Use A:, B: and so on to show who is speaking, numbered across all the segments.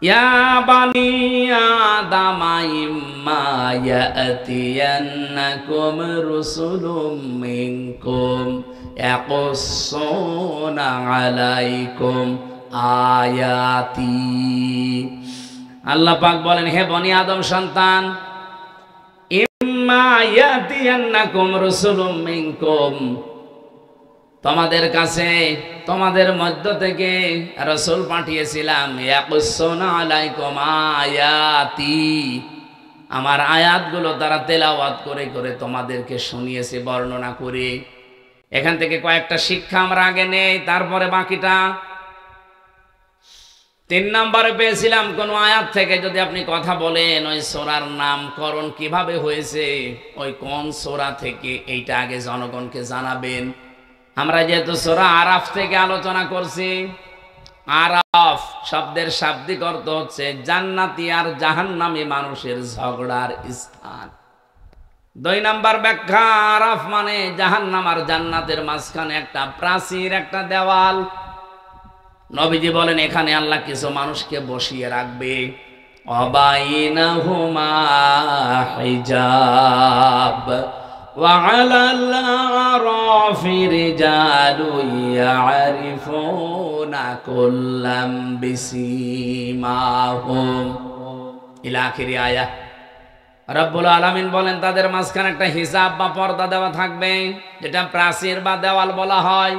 A: ইয়া বানি আদামা ইম্মা ইয়াতিয়ান্নাকুম রুসুলুম মিনকুম ইয়াকুসসুনা আলাইকুম আয়াতি। আল্লাহ পাক বলেন, হে বনি আদম সন্তান, ইম্মা ইয়াতিয়ান্নাকুম রুসুলুম মিনকুম, তোমাদের কাছে তোমাদের মধ্য থেকে রাসূল পাঠিয়েছিলাম, ইয়াকুসসুনা আলাইকুম আয়াতি, আমার আয়াতগুলো তারা তেলাওয়াত করে করে তোমাদেরকে শুনিয়েছে, বর্ণনা করে। এখান থেকে কয়েকটা শিক্ষা আমরা আগে নেই, তারপরে বাকিটা। 3 নম্বরে পেয়েছিলাম, কোন আয়াত থেকে যদি আপনি কথা বলেন, ওই সূরার নামকরণ কিভাবে হয়েছে, ওই কোন সূরা থেকে, এইটা আগে জনগণকে জানাবেন। আমরা যেহেতু সূরা আরাফ থেকে আলোচনা করছি, আরাফ শব্দের শাব্দিক অর্থ হচ্ছে জান্নাতি আর জাহান্নামী মানুষের ঝগড়ার স্থান। 2 নম্বর ব্যাখ্যা, আরাফ মানে জাহান্নাম আর জান্নাতের মাঝখানে একটা প্রাচীর, একটা দেওয়াল। নবীজি বলেন, এখানে আল্লাহ কিছু মানুষকে বসিয়ে রাখবে, অবাইনাহুমা হিজাব ওয়া আলাল আরাফি রিজালুন ইয়ারিফুনা কুল্লাম বিসিমাহুম ইলা আখিরি আয়াত। রব্বুল আলামিন বলেন, তাদের মাঝখানে একটা হিজাব বা পর্দা দেওয়া থাকবে, যেটা প্রাচীর বা দেওয়াল বলা হয়।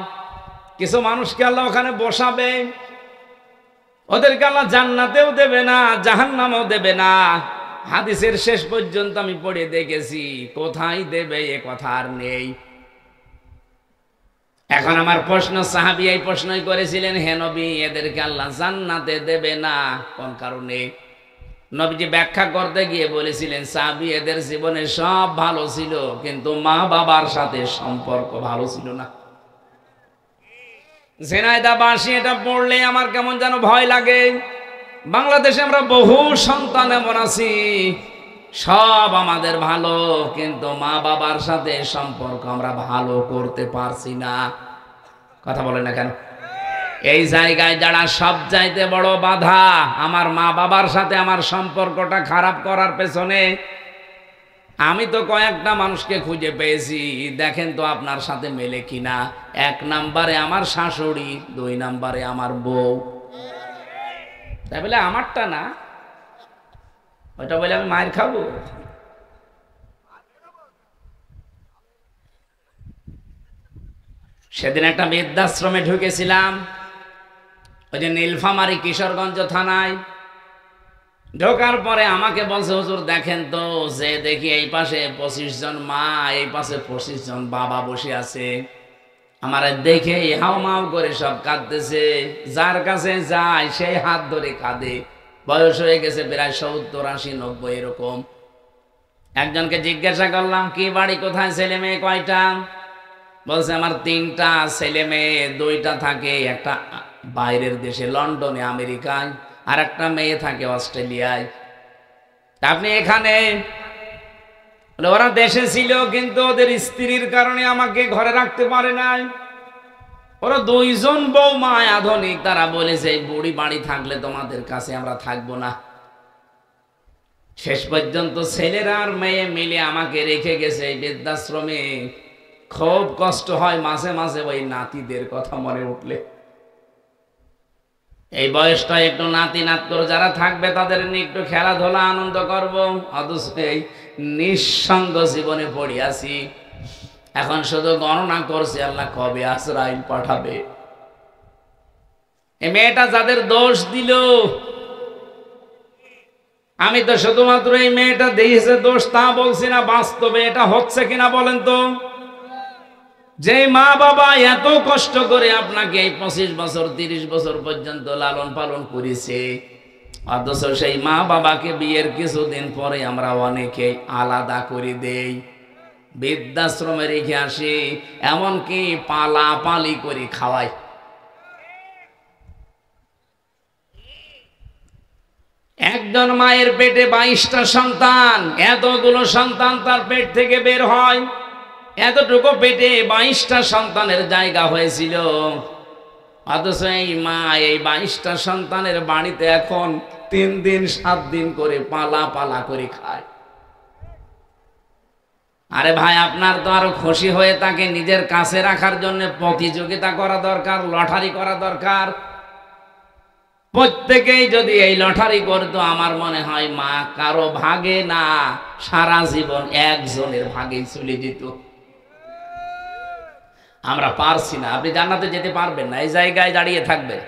A: কিছু মানুষকে আল্লাহ ওখানে বসাবে, ওদেরকে আল্লাহ জান্নাতেও দেবে না, জাহান্নামেও দেবে না। হাদিসের শেষ পর্যন্ত আমি পড়ে দেখেছি, কোথায় দেবে এ কথা আর নেই। এখন আমার প্রশ্ন, সাহাবী এই প্রশ্নই করেছিলেন, হে নবী, এদেরকে আল্লাহ জান্নাতে দেবে না কোন কারণে? নবীজি ব্যাখ্যা করতে গিয়ে বলেছিলেন, সাহাবী, এদের জীবনে সব ভালো ছিল, কিন্তু মা বাবার সাথে সম্পর্ক ভালো ছিল না। ঝিনাইদহ বাসী এটা পড়লে আমার কেমন যেন ভয় লাগে। বাংলাদেশে আমরা বহু সন্তান এমন আছি, সব আমাদের ভালো, কিন্তু মা বাবার সাথে সম্পর্ক আমরা ভালো করতে পারছি না। কথা বলেন না কেন? এই জায়গায় যারা সব চাইতে বড় বাধা, আমার মা বাবার সাথে আমার সম্পর্কটা খারাপ করার পেছনে, আমি তো কয়েকটা মানুষকে খুঁজে পেয়েছি, দেখেন তো আপনার সাথে মেলে কিনা। 1 নম্বরে আমার শাশুড়ি, 2 নম্বরে আমার বউ। তাই বলে আমারটা না, ওইটা বলে আমি মায়ের খাবো? সেদিন একটা বৃদ্ধাশ্রমে ঢুকেছিলাম, ওই যে নীলফামারী কিশোরগঞ্জ থানায়। ঢোকার পরে আমাকে বলছে, হুজুর দেখেন তো, যে দেখি এই পাশে 25 জন মা, এই পাশে 25 জন বাবা বসে আছে। আমার দেখে হাও মাও করে সব কাঁদতেছে, যার কাছে যায় সেই হাত ধরে কাঁদে। বয়স হয়ে গেছে প্রায় 70, 80, 90 এরকম। একজনকে জিজ্ঞাসা করলাম, কি বাড়ি, কোথায়, ছেলে মেয়ে কয়টা? বলছে, আমার 3টা ছেলে মেয়ে, 2টা থাকে একটা বাইরের দেশে, লন্ডনে, আমেরিকায়, আর একটা মেয়ে থাকে অস্ট্রেলিয়ায়। আপনি এখানে? ওরা দেশে ছিল, কিন্তু ওদের স্ত্রীর কারণে আমাকে ঘরে রাখতে পারে নাই। ওরা 2 জন বৌমা আধুনিক, তারা বলেছে এই বুড়ি বাড়ি থাকলে তোমাদের কাছে আমরা থাকবো না। শেষ পর্যন্ত ছেলেরা আর মেয়ে মিলে আমাকে রেখে গেছে এই বৃদ্ধাশ্রমে। খুব কষ্ট হয় মাঝে মাঝে ওই নাতিদের কথা মনে উঠলে। এই বয়সটা একটু নাতি নাত করে যারা থাকবে, তাদের নিয়ে একটু খেলাধুলা আনন্দ করব, অথচ এই নিঃসঙ্গ জীবনে পড়ে আছি। এখন শুধু গণনা করছি আল্লাহ কবে আজরাইল পাঠাবে। এই মেয়েটা যাদের দোষ দিল, আমি তো শুধুমাত্র এই মেয়েটা দিয়েছে দোষ তা বলছি না, বাস্তবে এটা হচ্ছে কিনা বলেন তো? যে মা বাবা এত কষ্ট করে আপনাকে এই 25 বছর 30 বছর পর্যন্ত লালন পালন করেছে, অথচ সেই মা বাবাকে বিয়ের কিছুদিন পরে আমরা অনেকে আলাদা করে দেই, বৃদ্ধাশ্রমে রেখে আসি, এমনকি পালাপালি করে খাওয়াই। একজন মায়ের পেটে 22টা সন্তান, এতগুলো সন্তান তার পেট থেকে বের হয়, এতটুকু পেটে 22টা সন্তানের জায়গা হয়েছিল, অথচ এই মা এই 22টা সন্তানের বাড়িতে এখন 3 দিন 7 দিন করে পালা পালা করে খায়। আরে ভাই, আপনার তো আরো খুশি হয়ে তাকে নিজের কাছে রাখার জন্য প্রতিযোগিতা করা দরকার, লটারি করা দরকার। প্রত্যেকেই যদি এই লটারি করতো, আমার মনে হয় মা কারো ভাগে না, সারা জীবন একজনের ভাগেই চলে যেত। আমরা পারছি না। আপনি জান্নাতে যেতে পারবেন না, এই জায়গায় দাঁড়িয়ে থাকবেন।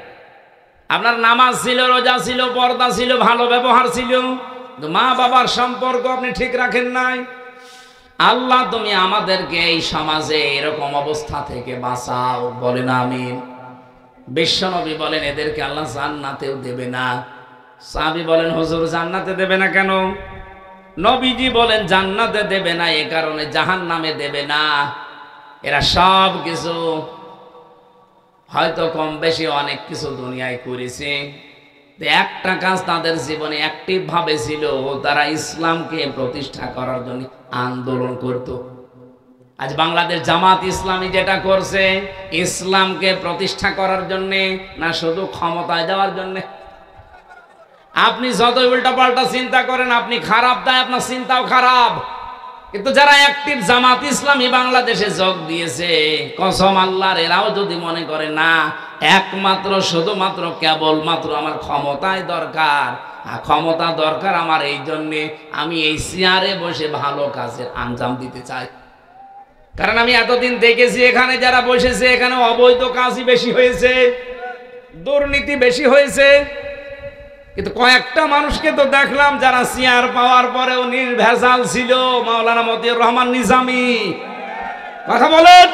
A: আপনার নামাজ ছিল, রোজা ছিল, পর্দা ছিল, ভালো ব্যবহার ছিল, মা বাবার সম্পর্ক আপনি ঠিক রাখেন নাই। আল্লাহ, তুমি আমাদেরকে এই সমাজে এরকম অবস্থা থেকে বাঁচাও, বলেন আমিন। বিশ্বনবী বলেন এদেরকে আল্লাহ জান্নাতেও দেবে না। সাহাবী বলেন হুজুর জান্নাতে দেবে না কেন? নবীজি বলেন জান্নাতে দেবে না এ কারণে, জাহান্নামে দেবে না। এরা সব কিছু হয়তো কম বেশি অনেক কিছু দুনিয়ায় করেছে, একটা কাজ তাদের জীবনে অ্যাক্টিভ ভাবে ছিল, তারা ইসলামকে প্রতিষ্ঠা করার জন্য আন্দোলন করত। আজ বাংলাদেশ জামাত ইসলামী যেটা করছে, ইসলামকে প্রতিষ্ঠা করার জন্য না শুধু ক্ষমতায় যাওয়ার জন্য। আপনি যতই উল্টা পাল্টা চিন্তা করেন, আপনি খারাপ, তাই আপনার চিন্তাও খারাপ। কিন্তু যারা অ্যাক্টিভ জামাত ইসলামী বাংলাদেশে যোগ দিয়েছে, কসম আল্লাহর, এরাও যদি মনে করে না একমাত্র শুধুমাত্র কেবলমাত্র আমার ক্ষমতায় দরকার, ক্ষমতা দরকার আমার, এই জন্যে আমি এই চেয়ারে বসে ভালো কাজের আঞ্জাম দিতে চাই। কারণ আমি এতদিন দেখেছি এখানে যারা বসেছে, এখানে অবৈধ কাজই বেশি হয়েছে, দুর্নীতি বেশি হয়েছে। কিন্তু কয়েকটা মানুষকে তো দেখলাম যারা চেয়ার পাওয়ার পরেও নির্ভেজাল ছিল। মাওলানা মতিউর রহমান নিজামী, কথা বলেন।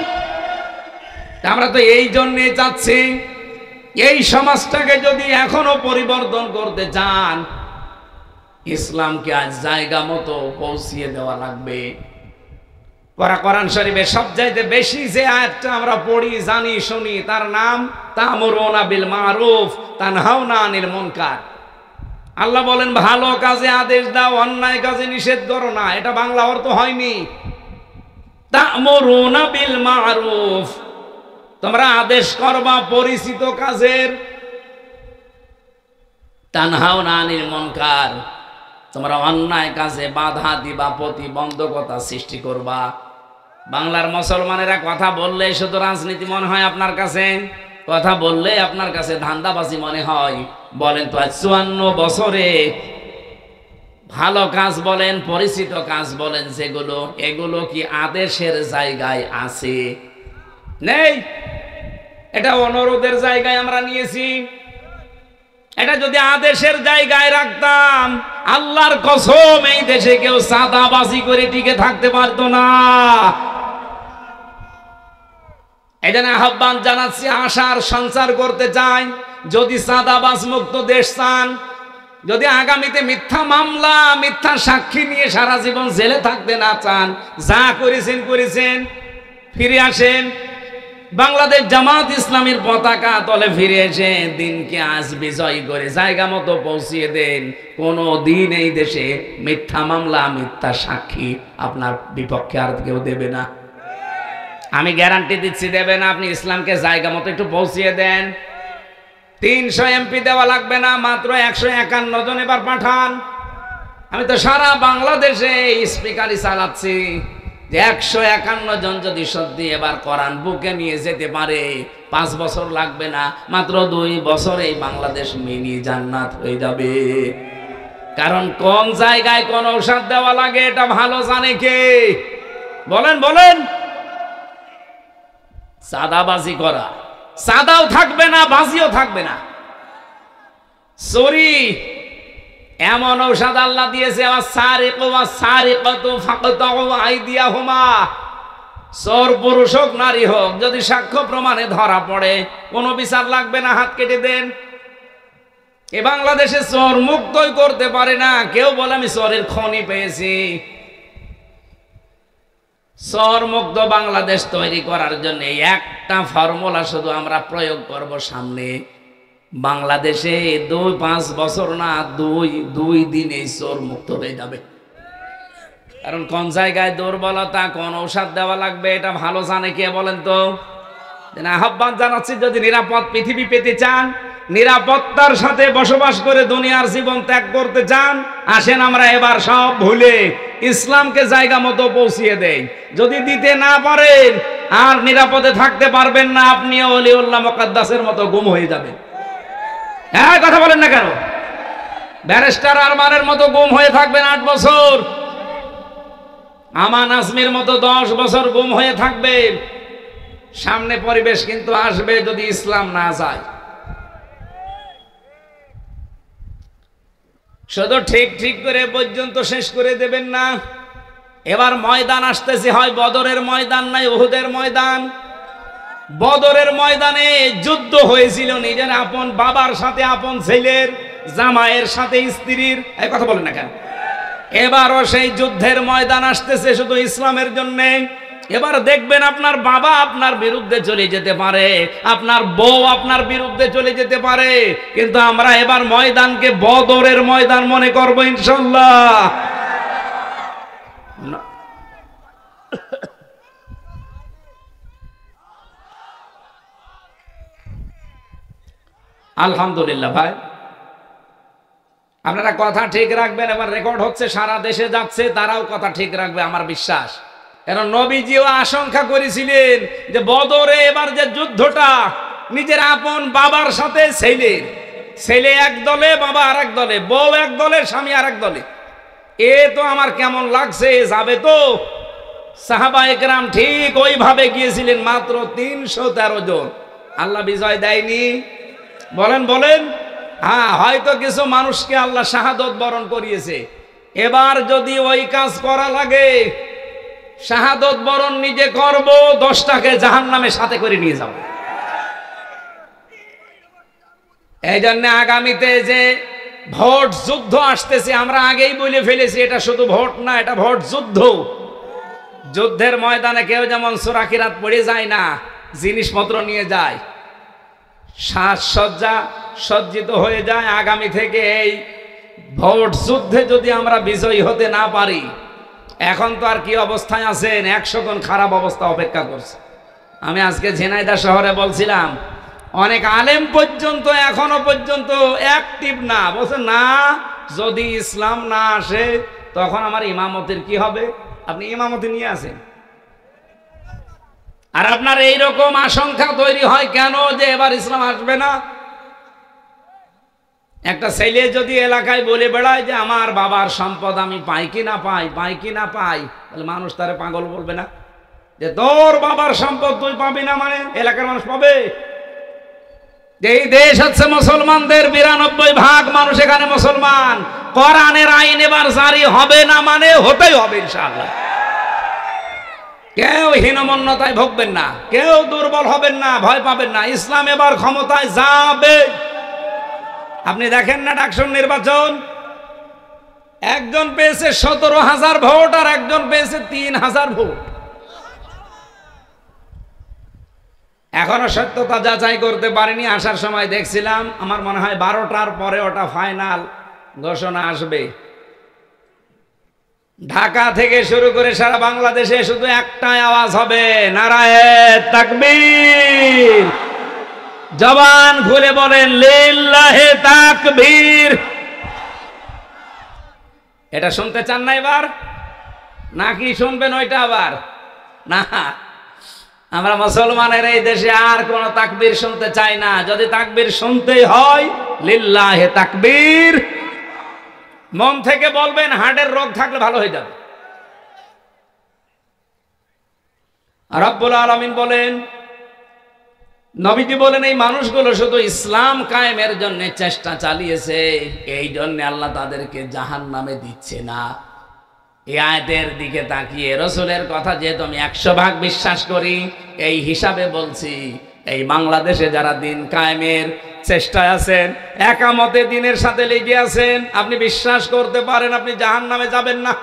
A: আমরা তো এই জন্যে চাচ্ছি, এই সমাজটাকে যদি এখনো পরিবর্তন করতে চান, ইসলামকে আজ জায়গা মতো পৌঁছিয়ে দেওয়া লাগবে। কোরআন শরীফে সবচাইতে বেশি যে আয়াতটা আমরা পড়ি, জানি, শুনি, তার নাম তা'মুরুনা বিল মারুফ তানহাউনা আনিল মুনকার। আল্লাহ বলেন ভালো কাজে আদেশ দাও, অন্যায় কাজে নিষেধ করো না। এটা বাংলা অর্থ হয়নি। তা'মুরুনা বিল মারুফ, তোমরা আদেশ করবা পরিচিত কাজের, তানহাউনা আনিল মুনকার, তোমরা অন্যায় কাজে বাধা দিবা, প্রতিবন্ধকতা সৃষ্টি করবা। বাংলার মুসলমানেরা কথা বললে শুধু রাজনীতি মনে হয় আপনার কাছে, কথা বললে আপনার কাছে ধান্দাবাজি মনে হয়। বলেন তো আজ 54 বছরে ভালো কাজ বলেন, পরিচিত কাজ বলেন যেগুলো, এগুলো কি আদেশের জায়গায় আছে? নেই। এটা অনুরোধের জায়গায় আমরা নিয়েছি। এটা যদি আদেশের জায়গায় রাখতাম, আল্লাহর কসম এই দেশে কেউ সাদাবাজি করে টিকে থাকতে পারতো না। এই জন্য আহ্বান জানাচ্ছি, আশার সঞ্চার করতে চাই। যদি সাদাবাজ মুক্ত দেশ চান, যদি আগামীতে মিথ্যা মামলা, মিথ্যা সাক্ষী নিয়ে সারা জীবন জেলে থাকতে না চান, যা করেছেন করেছেন, ফিরে আসেন। বাংলাদেশ জামাত ইসলামীর পতাকা তলে ফিরে এসে দিনকে আজ বিজয় করে জায়গা মতো পৌঁছিয়ে দেন। কোনো দিন এই দেশে মিথ্যা মামলা, মিথ্যা সাক্ষী আপনার বিপক্ষে আর কেউ দেবে না। আমি গ্যারান্টি দিচ্ছি, দেবে না। আপনি ইসলামকে জায়গা মতো একটু পৌঁছিয়ে দেন। 300 এমপি দেওয়া লাগবে না, মাত্র 151 জন এবার পাঠান। আমি তো সারা বাংলাদেশে স্পিকারই চালাচ্ছি যে 151 জন যদি সত্যি এবার কোরআন বুকে নিয়ে যেতে পারে, 5 বছর লাগবে না, মাত্র 2 বছরেই বাংলাদেশ মিনি জান্নাত হয়ে যাবে। কারণ কোন জায়গায় কোন ঔষধ দেওয়া লাগে এটা ভালো জানে কে? বলেন বলেন। সাদাবাজি করা, সাদাও থাকবে না, বাজিও থাকবে না। চুরি এমন ঔষধ আল্লাহ দিয়েছে, চোর পুরুষ হোক নারী হোক, যদি সাক্ষ্য প্রমাণে ধরা পড়ে কোনো বিচার লাগবে না, হাত কেটে দেন। এ বাংলাদেশে চোর মুক্তই করতে পারে না। কেউ বলে আমি চোরের খনি পেয়েছি। চোর মুক্ত বাংলাদেশ তৈরি করার জন্য একটা ফর্মুলা শুধু আমরা প্রয়োগ করব সামনে। বাংলাদেশে 2-5 বছর না, 2 দিনে চোর মুক্ত হয়ে যাবে। কারণ কোন জায়গায় দুর্বলতা, কোন ঔষধ দেওয়া লাগবে এটা ভালো জানে কে? বলেন তো। আহ্বান জানাচ্ছি, যদি নিরাপদ পৃথিবী পেতে চান, নিরাপত্তার সাথে বসবাস করে দুনিয়ার জীবন ত্যাগ করতে চান, আসেন আমরা এবার সব ভুলে ইসলামকে জায়গা মতো পৌঁছিয়ে দেই। যদি দিতে না পারেন আর নিরাপদে থাকতে পারবেন না, আপনিও ওলিউল্লাহ মুকাদ্দাসের মতো গুম হয়ে যাবেন। হ্যাঁ, কথা বলেন না কেন? ব্যারিস্টার আরমানের মতো গুম হয়ে থাকবেন 8 বছর, আমান আজমির মতো 10 বছর গুম হয়ে থাকবেন। সামনে পরিবেশ কিন্তু আসবে যদি ইসলাম না যায়। শুধু ঠিক ঠিক করে পর্যন্ত শেষ করে দেবেন না। এবার ময়দান আসতেছে, হয় বদরের ময়দান নাই উহুদের ময়দান। বদরের ময়দানে যুদ্ধ হয়েছিল নিজের আপন বাবার সাথে আপন ছেলের, জামাইয়ের সাথে স্ত্রীর। এই কথা বলেন না কেন? এবারও সেই যুদ্ধের ময়দান আসতেছে শুধু ইসলামের জন্য। এবার দেখবেন আপনার বাবা আপনার বিরুদ্ধে চলে যেতে পারে, আপনার বউ আপনার বিরুদ্ধে চলে যেতে পারে, কিন্তু আমরা এবার ময়দানকে বদরের ময়দান মনে করবো ইনশাআল্লাহ। আলহামদুলিল্লাহ ভাই, আপনারা কথা ঠিক রাখবেন। এবার রেকর্ড হচ্ছে, সারা দেশে যাচ্ছে, তারাও কথা ঠিক রাখবে আমার বিশ্বাস। কারণ নবীজিও আশঙ্কা করেছিলেন যে বদরে এবার যে যুদ্ধটা নিজের আপন বাবার সাথে ছেলের, ছেলে এক দলে, বাবা আর এক দলে, বউ এক দলে, স্বামী আর এক দলে, এ তো আমার কেমন লাগছে, যাবে তো? সাহাবা একরাম ঠিক ওইভাবে গিয়েছিলেন, মাত্র 313 জন। আল্লাহ বিজয় দেয়নি? বলেন বলেন। হ্যাঁ, হয়তো কিছু মানুষকে আল্লাহ শাহাদত বরণ করিয়েছে। এবার যদি ওই কাজ করা লাগে, শাহাদত বরণ নিজে করব, 10টাকে জাহান্নামে সাথে করে নিয়ে যাব। এই জন্য আগামীতে যে ভোট যুদ্ধ আসতেছে, আমরা আগেই বলে ফেলেছি, এটা শুধু ভোট না, এটা ভোট যুদ্ধ। যুদ্ধের ময়দানে কেউ যেমন সূরা কিরাত পড়ে যায় না, জিনিসপত্র নিয়ে যায়, সাজসজ্জা সজ্জিত হয়ে যায়। আগামী থেকে এই ভোট যুদ্ধে যদি আমরা বিজয়ী হতে না পারি, এখন তো আর কি অবস্থায় আছেন, 100 গুণ খারাপ অবস্থা অপেক্ষা করছে। আমি আজকে ঝিনাইদহ শহরে বলছিলাম, অনেক আলেম পর্যন্ত এখনো পর্যন্ত অ্যাক্টিভ না, বলছে না, যদি ইসলাম না আসে তখন আমার ইমামতের কি হবে? আপনি ইমামতি নিয়ে আসেন। আর আপনার এইরকম আশঙ্কা তৈরি হয় কেন যে এবার ইসলাম আসবে না? একটা ছেলে যদি এলাকায় বলে বেড়ায় যে আমার বাবার সম্পদ আমি পাই কি না পাই, পাই কি না পাই, তাহলে মানুষ তারে পাগল বলবে না? যে তোর বাবার সম্পদ তুই পাবি না মানে এলাকার মানুষ পাবে? যে এই দেশ হচ্ছে মুসলমানদের, 92% মানুষ এখানে মুসলমান। কোরআনের আইন এবার জারি হবে না মানে হতেই হবে ইনশাআল্লাহ। কেউ হীনমন্যতায় ভুগবেন না, কেউ দুর্বল হবেন না, ভয় পাবেন না। ইসলাম এবার ক্ষমতায় যাবে। আপনি দেখেন না ডাকসুর নির্বাচন, একজন পেয়েছে 17,000 ভোট আর একজন পেয়েছে 3,000 ভোট। এখনো সত্যতা যাচাই করতে পারিনি। আসার সময় দেখছিলাম, আমার মনে হয় 12টার পরে ওটা ফাইনাল ঘোষণা আসবে। ঢাকা থেকে শুরু করে সারা বাংলাদেশে শুধু একটাই আওয়াজ হবে, নারায়ে তাকবীর। জবান খুলে বলেন লিল্লাহে তাকবীর। এটা শুনতে চান না এবার, নাকি শুনবেন ওইটা আবার? না, আমরা মুসলমানের এই দেশে আর কোন তাকবীর শুনতে চাই না। যদি তাকবীর শুনতেই হয়, লিল্লাহে তাকবীর। মন থেকে বলবেন, হার্টের রোগ থাকলে ভালো হয়ে যাবে। রব্বুল আলামিন বলেন, নবীজি বলেন, এই মানুষগুলো শুধু ইসলাম কায়েমের জন্য চেষ্টা চালিয়েছে, এই জন্য আল্লাহ তাদেরকে জাহান্নামে দিচ্ছে না। এই আয়াতের দিকে তাকিয়ে রাসূলের কথা যেহেতু আমি 100% বিশ্বাস করি, এই হিসাবে বলছি, এই বাংলাদেশে যারা দিন কায়েমের চেষ্টায় আছেন, একামতে দিনের সাথে লেগে আছেন, আপনি বিশ্বাস করতে পারেন আপনি জাহান্নামে যাবেন না।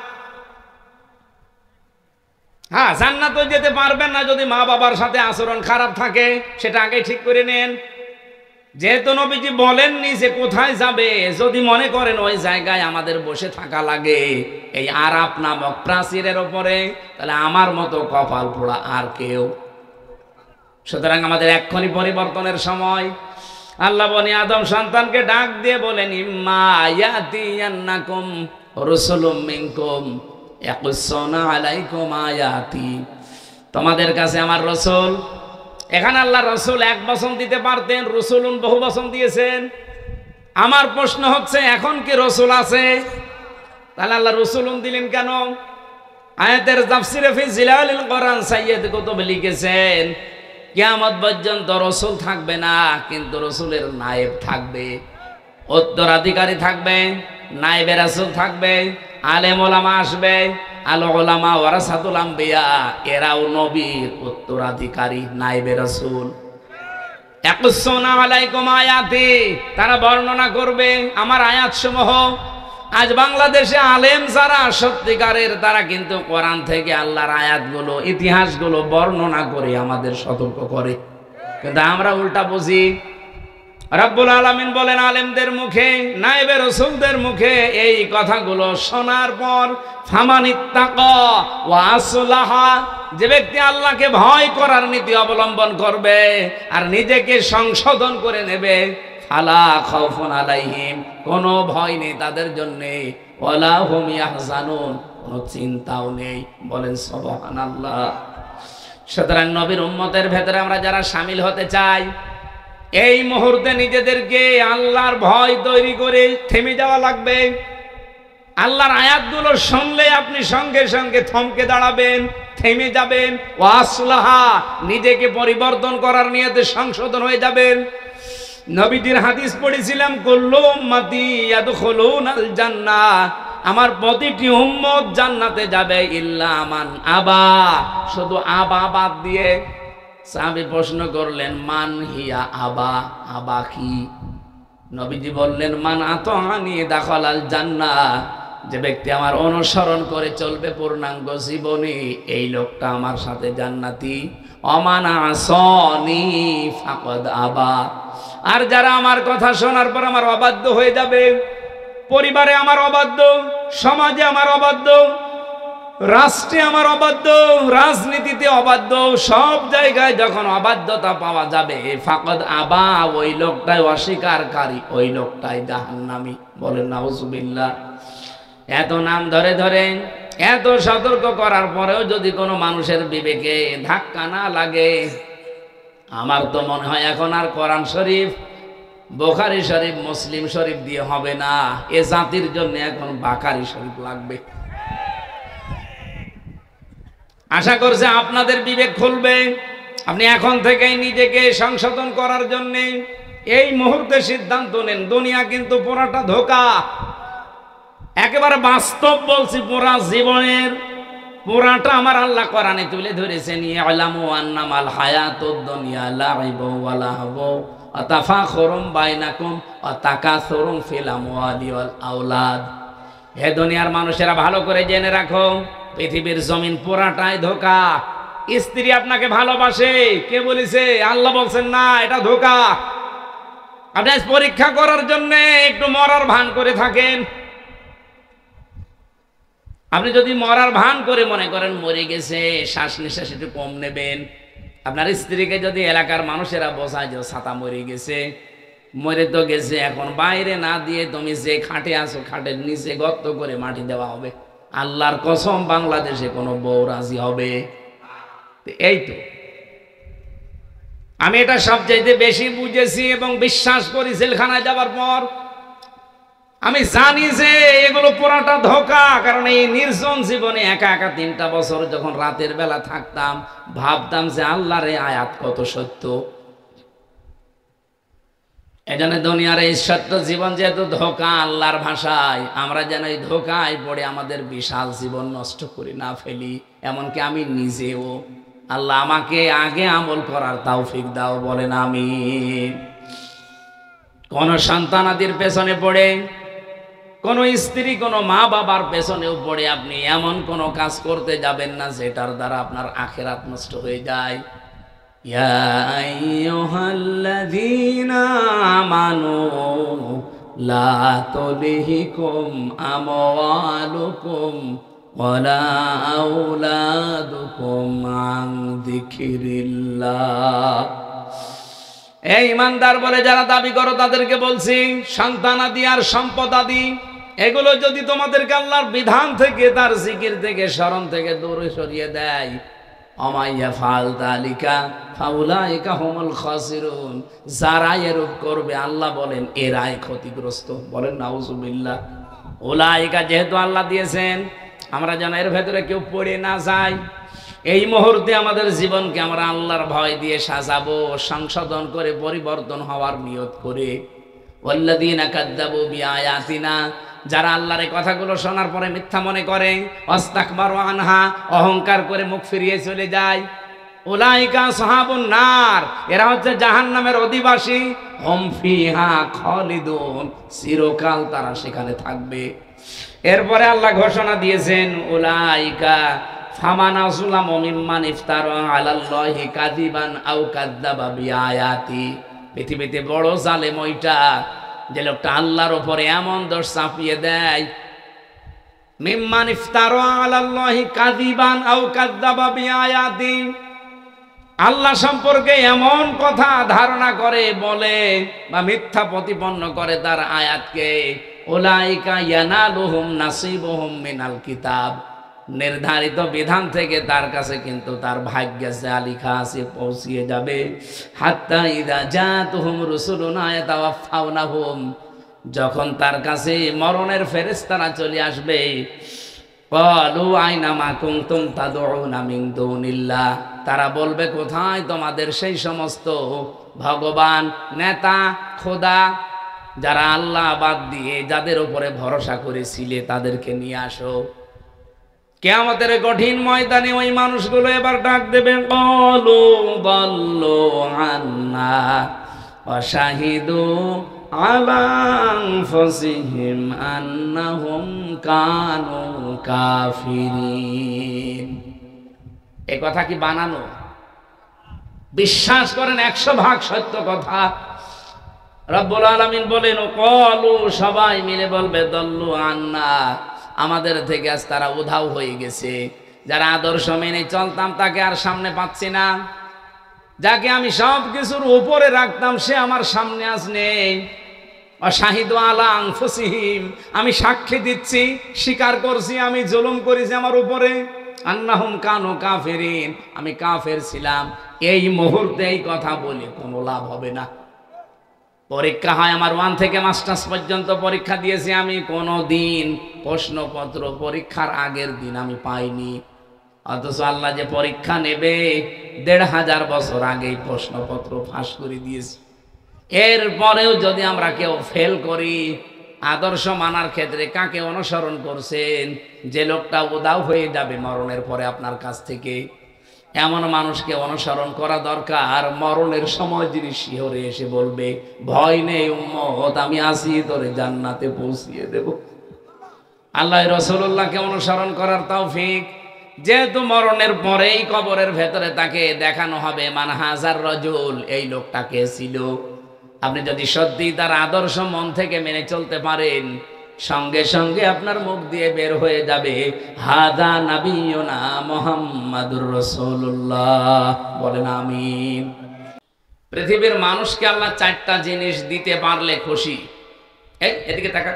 A: হ্যাঁ, জান্নাতে যেতে পারবেন না যদি মা বাবার সাথে আচরণ খারাপ থাকে, সেটা আগে ঠিক করে নেন। যেহেতু নবীজি বলেননি যে কোথায় যাবে, যদি মনে করেন ওই জায়গায় আমাদের বসে থাকা লাগে এই আরাফ নামক প্রাচীরের ওপরে, তাহলে আমার মতো কপাল পোড়া আর কেউ। সুতরাং আমাদের এক্ষুনি পরিবর্তনের সময়। আল্লাহ বনি আদম সন্তানকে ডাক দিয়ে বলেন, ইম্মা ইয়াতিয়ান্নাকুম রাসূলুম মিনকুম ইয়াকুসুনা আলাইকুম আয়াতি, তোমাদের কাছে আমার রাসূল। এখানে আল্লাহ রাসূল এক বচন দিতে পারতেন, রাসূলুন বহু বচন দিয়েছেন। আমার প্রশ্ন হচ্ছে, এখন কি রাসূল আছে? তাহলে আল্লাহ রাসূলুন দিলেন কেন? আয়াতের তাফসীরে ফি জিলালিল কোরআন সাইয়্যিদ কুতুব লিখেছেন, কিয়ামত পর্যন্ত রাসূল থাকবে না, কিন্তু রাসূলের নায়েব থাকবে, উত্তরাধিকারী থাকবে, নায়েবে রাসূল থাকবে, আলেম ওলামা আসবে। আল উলামা ওয়ারাসাতুল আম্বিয়া, এরাও নবীর উত্তরাধিকারী, নায়েবে রাসূল। ইয়াকুসুনা আলাইকুম আয়াতি, তারা বর্ণনা করবে আমার আয়াতসমূহ। আজ বাংলাদেশে আলেম যারা সত্যিকারের, তারা কিন্তু কোরআন থেকে আল্লাহর আয়াতগুলো, ইতিহাসগুলো বর্ণনা করে আমাদের সতর্ক করে, কিন্তু আমরা উল্টা বুঝি। রব্বুল আলামিন বলেন আলেমদের মুখে, নায়েবে রাসূলদের মুখে এই কথাগুলো শোনার পর, ফামানিত্তাকা ওয়া আসলাহা, যে ব্যক্তি আল্লাহকে ভয় করার নীতি অবলম্বন করবে আর নিজেকে সংশোধন করে নেবে, ফালা খাউফুন আলাইহিম, কোনো ভয় নেই তাদের জন্য, ওয়ালা হুম ইয়াহজানুন, কোনো চিন্তাও নেই। বলেন সুবহানাল্লাহ। সুতরাং নবীর উম্মতের ভেতরে আমরা যারা শামিল হতে চাই, এই মুহূর্তে নিজেদেরকে আল্লাহর ভয় তৈরি করে থেমে যাওয়া লাগবে। আল্লাহর আয়াতগুলো শুনলে আপনি সঙ্গে সঙ্গে থমকে দাঁড়াবেন, থেমে যাবেন। ওয়াসলাহা, নিজেকে পরিবর্তন করার নিয়তে সংশোধন হয়ে যাবেন। নবীজির হাদিস পড়েছিলাম, কুল্লু উম্মতি ইয়াদখুলুনাল জান্নাহ, আমার প্রতিটি উম্মত জান্নাতে যাবে, ইল্লা মান আবা, শুধু আবা বাদ দিয়ে। সাহাবী প্রশ্ন করলেন, মান হিয়া আবা, আবা কি? নবীজি বললেন, মান আতাআনি দাখালাল জান্নাহ, যে ব্যক্তি আমার অনুসরণ করে চলবে পূর্ণাঙ্গ জীবনে, এই লোকটা আমার সাথে জান্নাতি। অমান আসানি ফাকাদ আবা, আর যারা আমার কথা শোনার পর আমার অবাধ্য হয়ে যাবে, পরিবারে আমার অবাধ্য, সমাজে আমার অবাধ্য, রাষ্ট্রে আমার অবাধ্য, রাজনীতিতে অবাধ্য, সব জায়গায় যখন অবাধ্যতা পাওয়া যাবে, ফাকাদ আবা, ওই লোকটাই অস্বীকারী, ওই লোকটাই জাহান্নামী। বলেন নাউজুবিল্লাহ। এত নাম ধরে ধরে, এত সতর্ক করার পরেও যদি কোনো মানুষের বিবেকে ধাক্কা না লাগে, আমার তো মনে হয় এখন আর কোরআন শরীফ, বুখারী শরীফ, মুসলিম শরীফ দিয়ে হবে না। এ জাতির জন্য এখন বুখারী শরীফ লাগবে। আশা করছে আপনাদের বিবেক খুলবে। আপনি এখন থেকেই নিজেকে সংশোধন করার জন্য এই মুহূর্তে সিদ্ধান্ত নেন। দুনিয়া কিন্তু পুরাটা ধোঁকা, একেবারে বাস্তব বলছি। পুরা জীবনের পুরাটা আমার আল্লাহ কোরআনে তুলে ধরেছেন। ইয়ালামু আন্নামাল হায়াতুদ দুনিয়া লাইবু ওয়া লাহবু ওয়া তাফাখুরুম বাইনাকুম ওয়া তাকাসুরুম ফিল আমওয়ালি ওয়াল আওলাদ। হে দুনিয়ার মানুষেরা, ভালো করে জেনে রাখো, পৃথিবীর জমিন পুরাটাই ধোঁকা। স্ত্রী আপনাকে ভালোবাসে, কে বলেছে? আল্লাহ বলছেন না, এটা ধোঁকা। আপনি আজ পরীক্ষা করার জন্য একটু মরার ভান করে থাকেন। আপনি যদি মরার ভান করে মনে করেন মরে গেছে, শ্বাস নিঃশ্বাস একটু কম নেবেন, আপনার স্ত্রীকে যদি এলাকার মানুষেরা বোঝায় যে ছাতা মরে গেছে, মরে তো গেছে, এখন বাইরে না দিয়ে তুমি যে খাটে আছো, খাটের নিচে গর্ত করে মাটি দেওয়া হবে। আল্লাহর কসম, বাংলাদেশে কোনো বউ রাজি হবে? এই তো আমি এটা সবচাইতে বেশি বুঝেছি এবং বিশ্বাস করি জেলখানায় যাবার পর। আমি জানি যে এগুলো পুরাটা ধোঁকা। কারণ এই নির্জন জীবনে একা একা 3টা বছর যখন রাতের বেলা থাকতাম, ভাবতাম যে আল্লাহর এই আয়াত কত সত্য। এজন্য দুনিয়ার এই সত্য জীবন যেহেতু ধোঁকা, আল্লাহর ভাষায়, আমরা যেন এই ধোঁকায় পড়ে আমাদের বিশাল জীবন নষ্ট করে না ফেলি। এমনকি আমি নিজেও। আল্লাহ আমাকে আগে আমল করার তৌফিক দাও, বলেন আমিন। কোন সন্তানাদির পেছনে পড়ে, কোন স্ত্রী, কোন মা বাবার পেছনেও পড়ে আপনি এমন কোন কাজ করতে যাবেন না যেটার দ্বারা আপনার আখিরাত নষ্ট হয়ে যায়। ইয়া আইয়ুহাল্লাযীনা আমানু লা তুলহিকুম আমওয়ালুকুম ওয়ালা আওলাদুকুম আন যিকরিল্লাহ। এই ইমানদার বলে যারা দাবি করো তাদেরকে বলছি, সন্তানাদি আর সম্পদাদি এগুলো যদি তোমাদেরকে আল্লাহর বিধান থেকে, তার জিকির থেকে, স্মরণ থেকে দূরে সরিয়ে দেয়, অমাইয়া ফাল তালিকা ফাউলাইকা হুমুল খাসিরুন, যারা এরূপ করবে আল্লাহ বলেন এরাই ক্ষতিগ্রস্ত। বলেন নাউজুবিল্লাহ। উলাইকা যেহেতু আল্লাহ দিয়েছেন, আমরা যেন এর ভেতরে কেউ পড়ে না যায়। এই মুহূর্তে আমাদের জীবনকে আমরা আল্লাহর ভয় দিয়ে সাজাবো, সংশোধন করে পরিবর্তন হওয়ার নিয়ত করে। ওয়াল্লাযীনা কাযযাবু বিআয়াতিনা, যারা আল্লাহর এই কথাগুলো শোনার পরে মিথ্যা মনে করে, ওয়াস্তাকবারু আনহা, অহংকার করে মুখ ফিরিয়ে চলে যায়, উলাইকা আসহাবুন নার, এরা হচ্ছে জাহান্নামের অধিবাসী, হুম ফিহা খালিদুন, চিরকাল তারা সেখানে থাকবে। এরপরে আল্লাহ ঘোষণা দিয়েছেন উলাইকা ফামান আযলামু মিম্মান ইফতারা আলাল্লাহি কাযিবান আও কাযযাবা বিআয়াতি। পৃথিবীতে বড় জালেম ওইটা, যে লোকটা আল্লাহর উপরে এমন দোষ চাপিয়ে দেয়, মিম্মান ইফতারা আলাল্লাহি কাযিবান আও কাযযাবা বিআয়াতি, আল্লাহ সম্পর্কে এমন কথা ধারণা করে বলে বা মিথ্যা প্রতিপন্ন করে তার আয়াতকে, উলাইকা ইয়ানালুহুম নাসিবুহুম মিনাল কিতাব, নির্ধারিত বিধান থেকে তার কাছে কিন্তু তার ভাগ্যে যা লেখা আছে পৌঁছিয়ে যাবে। হাত্তা ইযা জাতুহুম রুসুলুনা ইয়াতাওয়াফাউনাহুম, যখন তার কাছে মরণের ফেরেশতারা চলে আসবে, ক্বালু আইনা মা কুনতুম তাদউনা মিন দুনিল্লাহ, তারা বলবে কোথায় তোমাদের সেই সমস্ত ভগবান, নেতা, খোদা, যারা আল্লাহ বাদ দিয়ে যাদের উপরে ভরসা করেছিলে তাদেরকে নিয়ে আসো। কিয়ামতের কঠিন ময়দানে ওই মানুষগুলো এবার ডাক দেবে, ক্বালু দাল্লু আন্না ওয়া শাহিদু আলা আনফুসিহিম আন্নাহুম কানু কাফিরিন। এই কথা কি বানানো? বিশ্বাস করেন 100% সত্য কথা। রব্বুল আলামিন বলেন, ক্বালু, সবাই মিলে বলবে, দাল্লু আন্না, আমাদের থেকে আজ তারা উধাও হয়ে গেছে। যারা আদর্শ মেনে চলতাম তাকে আর সামনে পাচ্ছি না, যাকে আমি সব কিছুর উপরে রাখতাম সে আমার সামনে আজ নেই। শাহিদু আলা আনফুসিহিম, আমি সাক্ষী দিচ্ছি, স্বীকার করছি আমি জুলুম করেছি আমার উপরে, আন্নাহুম কানু কাফিরিন, আমি কাফের ছিলাম। এই মুহূর্তে এই কথা বলে কোনো লাভ হবে না। পরীক্ষা হয়, আমার 1 থেকে মাস্টার্স পর্যন্ত পরীক্ষা দিয়েছি আমি, কোনো দিন প্রশ্নপত্র পরীক্ষার আগের দিন আমি পাইনি। অথচ আল্লাহ যে পরীক্ষা নেবে 1500 বছর আগেই প্রশ্নপত্র ফাঁস করে দিয়েছে। এরপরেও যদি আমরা কেউ ফেল করি, আদর্শ মানার ক্ষেত্রে কাকে অনুসরণ করছেন? যে লোকটা উদাও হয়ে যাবে মরণের পরে আপনার কাছ থেকে, এমন মানুষকে অনুসরণ করা দরকার। মরণের সময় যিনি শিহরে এসে বলবে, ভয় নেই উম্মত, আমি আছি, তোরে জান্নাতে পৌঁছিয়ে দেব। আল্লাহ রাসূলুল্লাহকে অনুসরণ করার তৌফিক। যেহেতু মরণের পরেই কবরের ভেতরে তাকে দেখানো হবে মান হাজার রজুল, এই লোকটা কে ছিল। আপনি যদি সত্যি তার আদর্শ মন থেকে মেনে চলতে পারেন, সঙ্গে সঙ্গে আপনার মুখ দিয়ে বের হয়ে যাবে, হাদা নাবিয়ুনা মুহাম্মাদুর রাসূলুল্লাহ। বলেন আমিন। পৃথিবীর মানুষকে আল্লাহ 4টা জিনিস দিতে পারলে খুশি। এদিকে তাকা।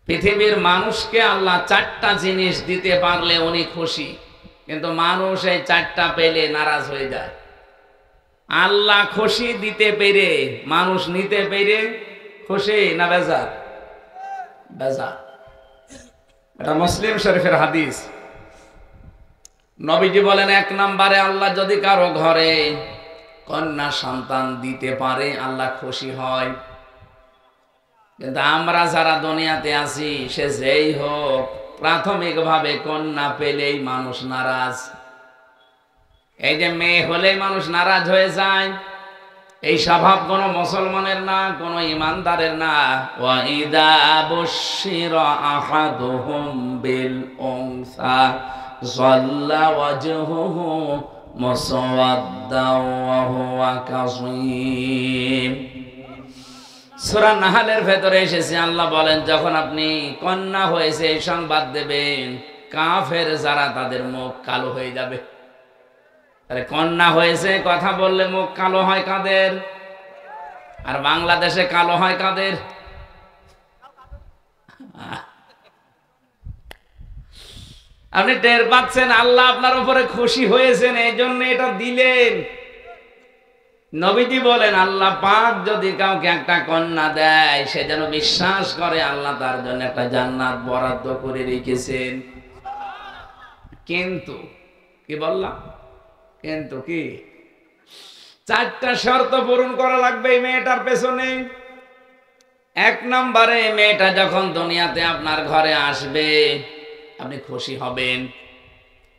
A: পৃথিবীর মানুষকে আল্লাহ 4টা জিনিস দিতে পারলে উনি খুশি, কিন্তু মানুষ এই 4টা পেলে নারাজ হয়ে যায়। আল্লাহ খুশি দিতে পেরে, মানুষ নিতে পেরে খুশি না বেজার? বেজার। এটা মুসলিম শরীফের হাদিস। নবীজি বলেন, 1 নম্বরে আল্লাহ যদি কারো ঘরে কন্যা সন্তান দিতে পারে আল্লাহ খুশি হয়। কিন্তু আমরা যারা দুনিয়াতে আছি, সে যেই হোক, প্রাথমিকভাবে কন্যা পেলেই মানুষ নারাজ। এই যে মেয়ে হলেই মানুষ নারাজ হয়ে যায়, এই স্বভাব কোনো মুসলমানের না, কোনো ইমানদারের না। ওয়া ইদা বুশিরা আহাদুহুম বিল উনসা যাল্লা ওয়াজহুহু মুসওয়াদ্দাও ওয়া হুয়া কাযীম। সূরা নাহলের ভেতরে এসেছে, আল্লাহ বলেন, যখন আপনি কন্যা হয়েছে এই সংবাদ দেবেন, কাফের যারা তাদের মুখ কালো হয়ে যাবে। তাহলে কন্যা হয়েছে, কথা বললে মুখ কালো হয় কাদের? আর বাংলাদেশে কালো হয় কাদের? আপনি টের পাচ্ছেন আল্লাহ আপনার উপরে খুশি হয়েছেন, এই জন্য এটা দিলেন। নবীজি বলেন আল্লাহ পাক যদি কাউকে একটা কন্যা দেয়, সে যেন বিশ্বাস করে আল্লাহ তার জন্য একটা জান্নাত বরাদ্দ করে রেখেছেন। কিন্তু কি বললাম? কিন্তু কি? 4টা শর্ত পূরণ করা লাগবে এই মেয়েটার পেছনে। 1 নম্বরে, মেয়েটা যখন দুনিয়াতে আপনার ঘরে আসবে আপনি খুশি হবেন।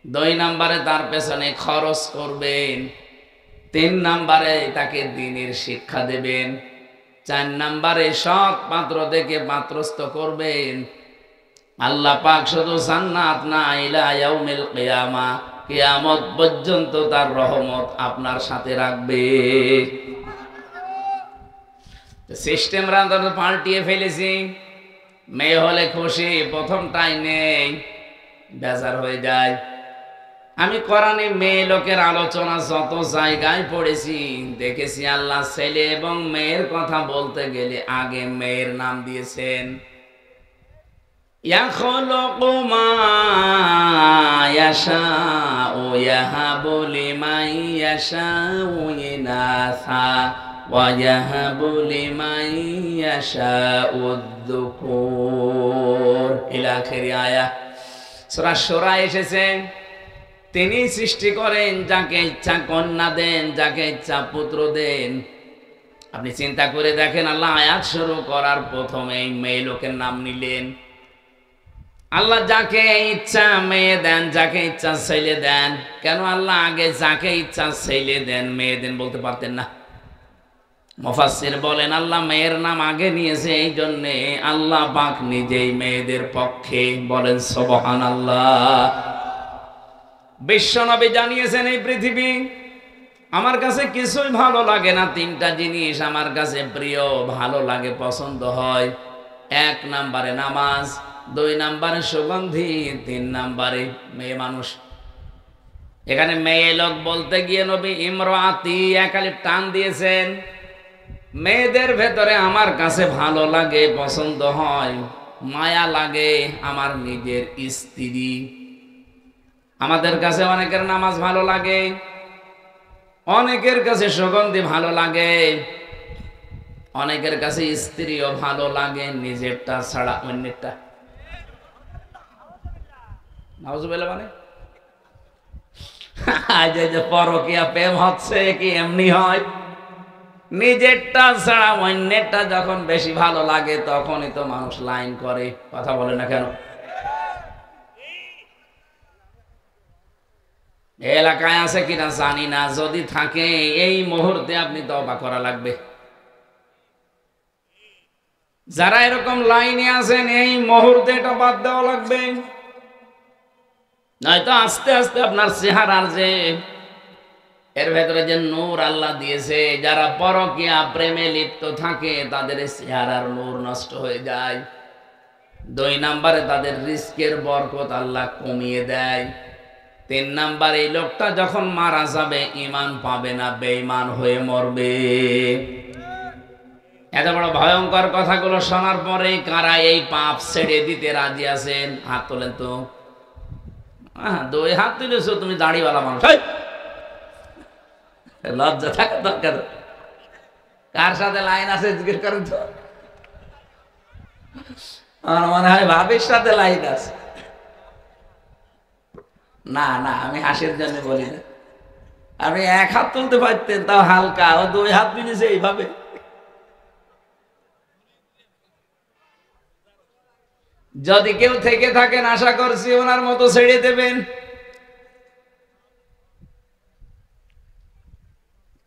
A: 2 নম্বরে, তার পেছনে খরচ করবেন। 3 নম্বরে, তাকে দ্বীনের শিক্ষা দেবেন। 4 নম্বরে, সৎ পাত্র দেখে পাত্রস্থ করবেন। আল্লাহ পাক শুধু জান্নাত না, ইলা ইয়াউমিল কিয়ামা, কিয়ামত পর্যন্ত তার রহমত আপনার সাথে রাখবে। সিস্টেম রান্না পাল্টিয়ে ফেলেছি। মেয়ে হলে খুশি, প্রথমটাই নেই, বেজার হয়ে যায়। আমি কোরআনে মেয়ে লোকের আলোচনা যত জায়গায় পড়েছি, দেখেছি আল্লাহ ছেলে এবং মেয়ের কথা বলতে গেলে আগে মেয়ের নাম দিয়েছেন। ইয়াখলুকু মা ইয়াশাউ ইয়াহাবু লিমান ইয়াশাউ ইনাসা ওয়া ইয়াহাবু লিমান ইয়াশাউ যুকুর ইলা আখিরি আয়াত। সূরা শূরা এসেছে, তিনি সৃষ্টি করেন, যাকে ইচ্ছা কন্যা দেন, যাকে ইচ্ছা পুত্র দেন। আপনি চিন্তা করে দেখেন, আল্লাহ আয়াত শুরু করার প্রথমেই মেয়ে লোকের নাম নিলেন। আল্লাহ যাকে ইচ্ছা মেয়ে দেন, যাকে ইচ্ছা ছেলে দেন। কেন আল্লাহ আগে যাকে ইচ্ছা ছেলে দেন মেয়ে দেন বলতে পারতেন না? মুফাসসির বলেন আল্লাহ মেয়ের নাম আগে নিয়েছে এই জন্যে আল্লাহ পাক নিজেই মেয়েদের পক্ষে। বলেন সুবহানাল্লাহ। বিশ্বনবী জানিয়েছেন, এই পৃথিবী আমার কাছে কিছুই ভালো লাগে না, 3টা জিনিস আমার কাছে প্রিয়, ভালো লাগে, পছন্দ হয়। 1 নম্বরে নামাজ, 2 নম্বরে সুগন্ধি, 3 নম্বরে মেয়ে মানুষ। এখানে মেয়ে লোক বলতে গিয়ে নবী ইমরাতি একালিফ টান দিয়েছেন। মেয়েদের ভেতরে আমার কাছে ভালো লাগে, পছন্দ হয়, মায়া লাগে আমার নিজের স্ত্রী। আমাদের কাছে অনেকের নামাজ ভালো লাগে, অনেকের কাছে সুগন্ধি ভালো লাগে, অনেকের কাছে স্ত্রীও ভালো লাগে, নিজেরটা ছাড়া অন্যেরটা। নাউজুবিল্লাহ। মানে আজ যে পরকীয়া প্রেম হচ্ছে কি এমনি হয়? নিজেরটা ছাড়া অন্যেরটা যখন বেশি ভালো লাগে তখনই তো মানুষ লাইন করে। কথা বলে না কেন? এলাকায় আছে কিনা জানি না, যদি থাকে এই মুহূর্তে আপনি তওবা করা লাগবে। যারা এরকম লাইনে আছেন এই মুহূর্তে এটা বাদ দেওয়া লাগবে, নয়তো আস্তে আস্তে আপনার চেহারার যে এর ভেতরে যে নূর আল্লাহ দিয়েছে, যারা পরকীয়া প্রেমে লিপ্ত থাকে তাদের চেহারার নূর নষ্ট হয়ে যায়। 2 নম্বরে তাদের রিস্কের বরকত আল্লাহ কমিয়ে দেয়। 3 নম্বরে এই লোকটা যখন মারা যাবে ঈমান পাবে না, বেঈমান হয়ে মরবে। এত বড় ভয়ঙ্কর কথাগুলো শোনার পরে কারা এই পাপ ছেড়ে দিতে রাজি আছেন? হাত তোলেন তো। 2 হাত তুলেছো তুমি, দাড়িওয়ালা মানুষ, লজ্জা থাকা দরকার। কার সাথে লাইন আছে জিজ্ঞেস করেন তো। আমার মনে হয় ভাবির সাথে লাইন আছে। না না, আমি হাসির জন্য বলি না। আপনি 1 হাত তুলতে পারতেন, তাও হালকা, ও 2 হাত তুলেছে এইভাবে। যদি কেউ থেকে থাকেন আশা করছি ওনার মতো ছেড়ে দেবেন।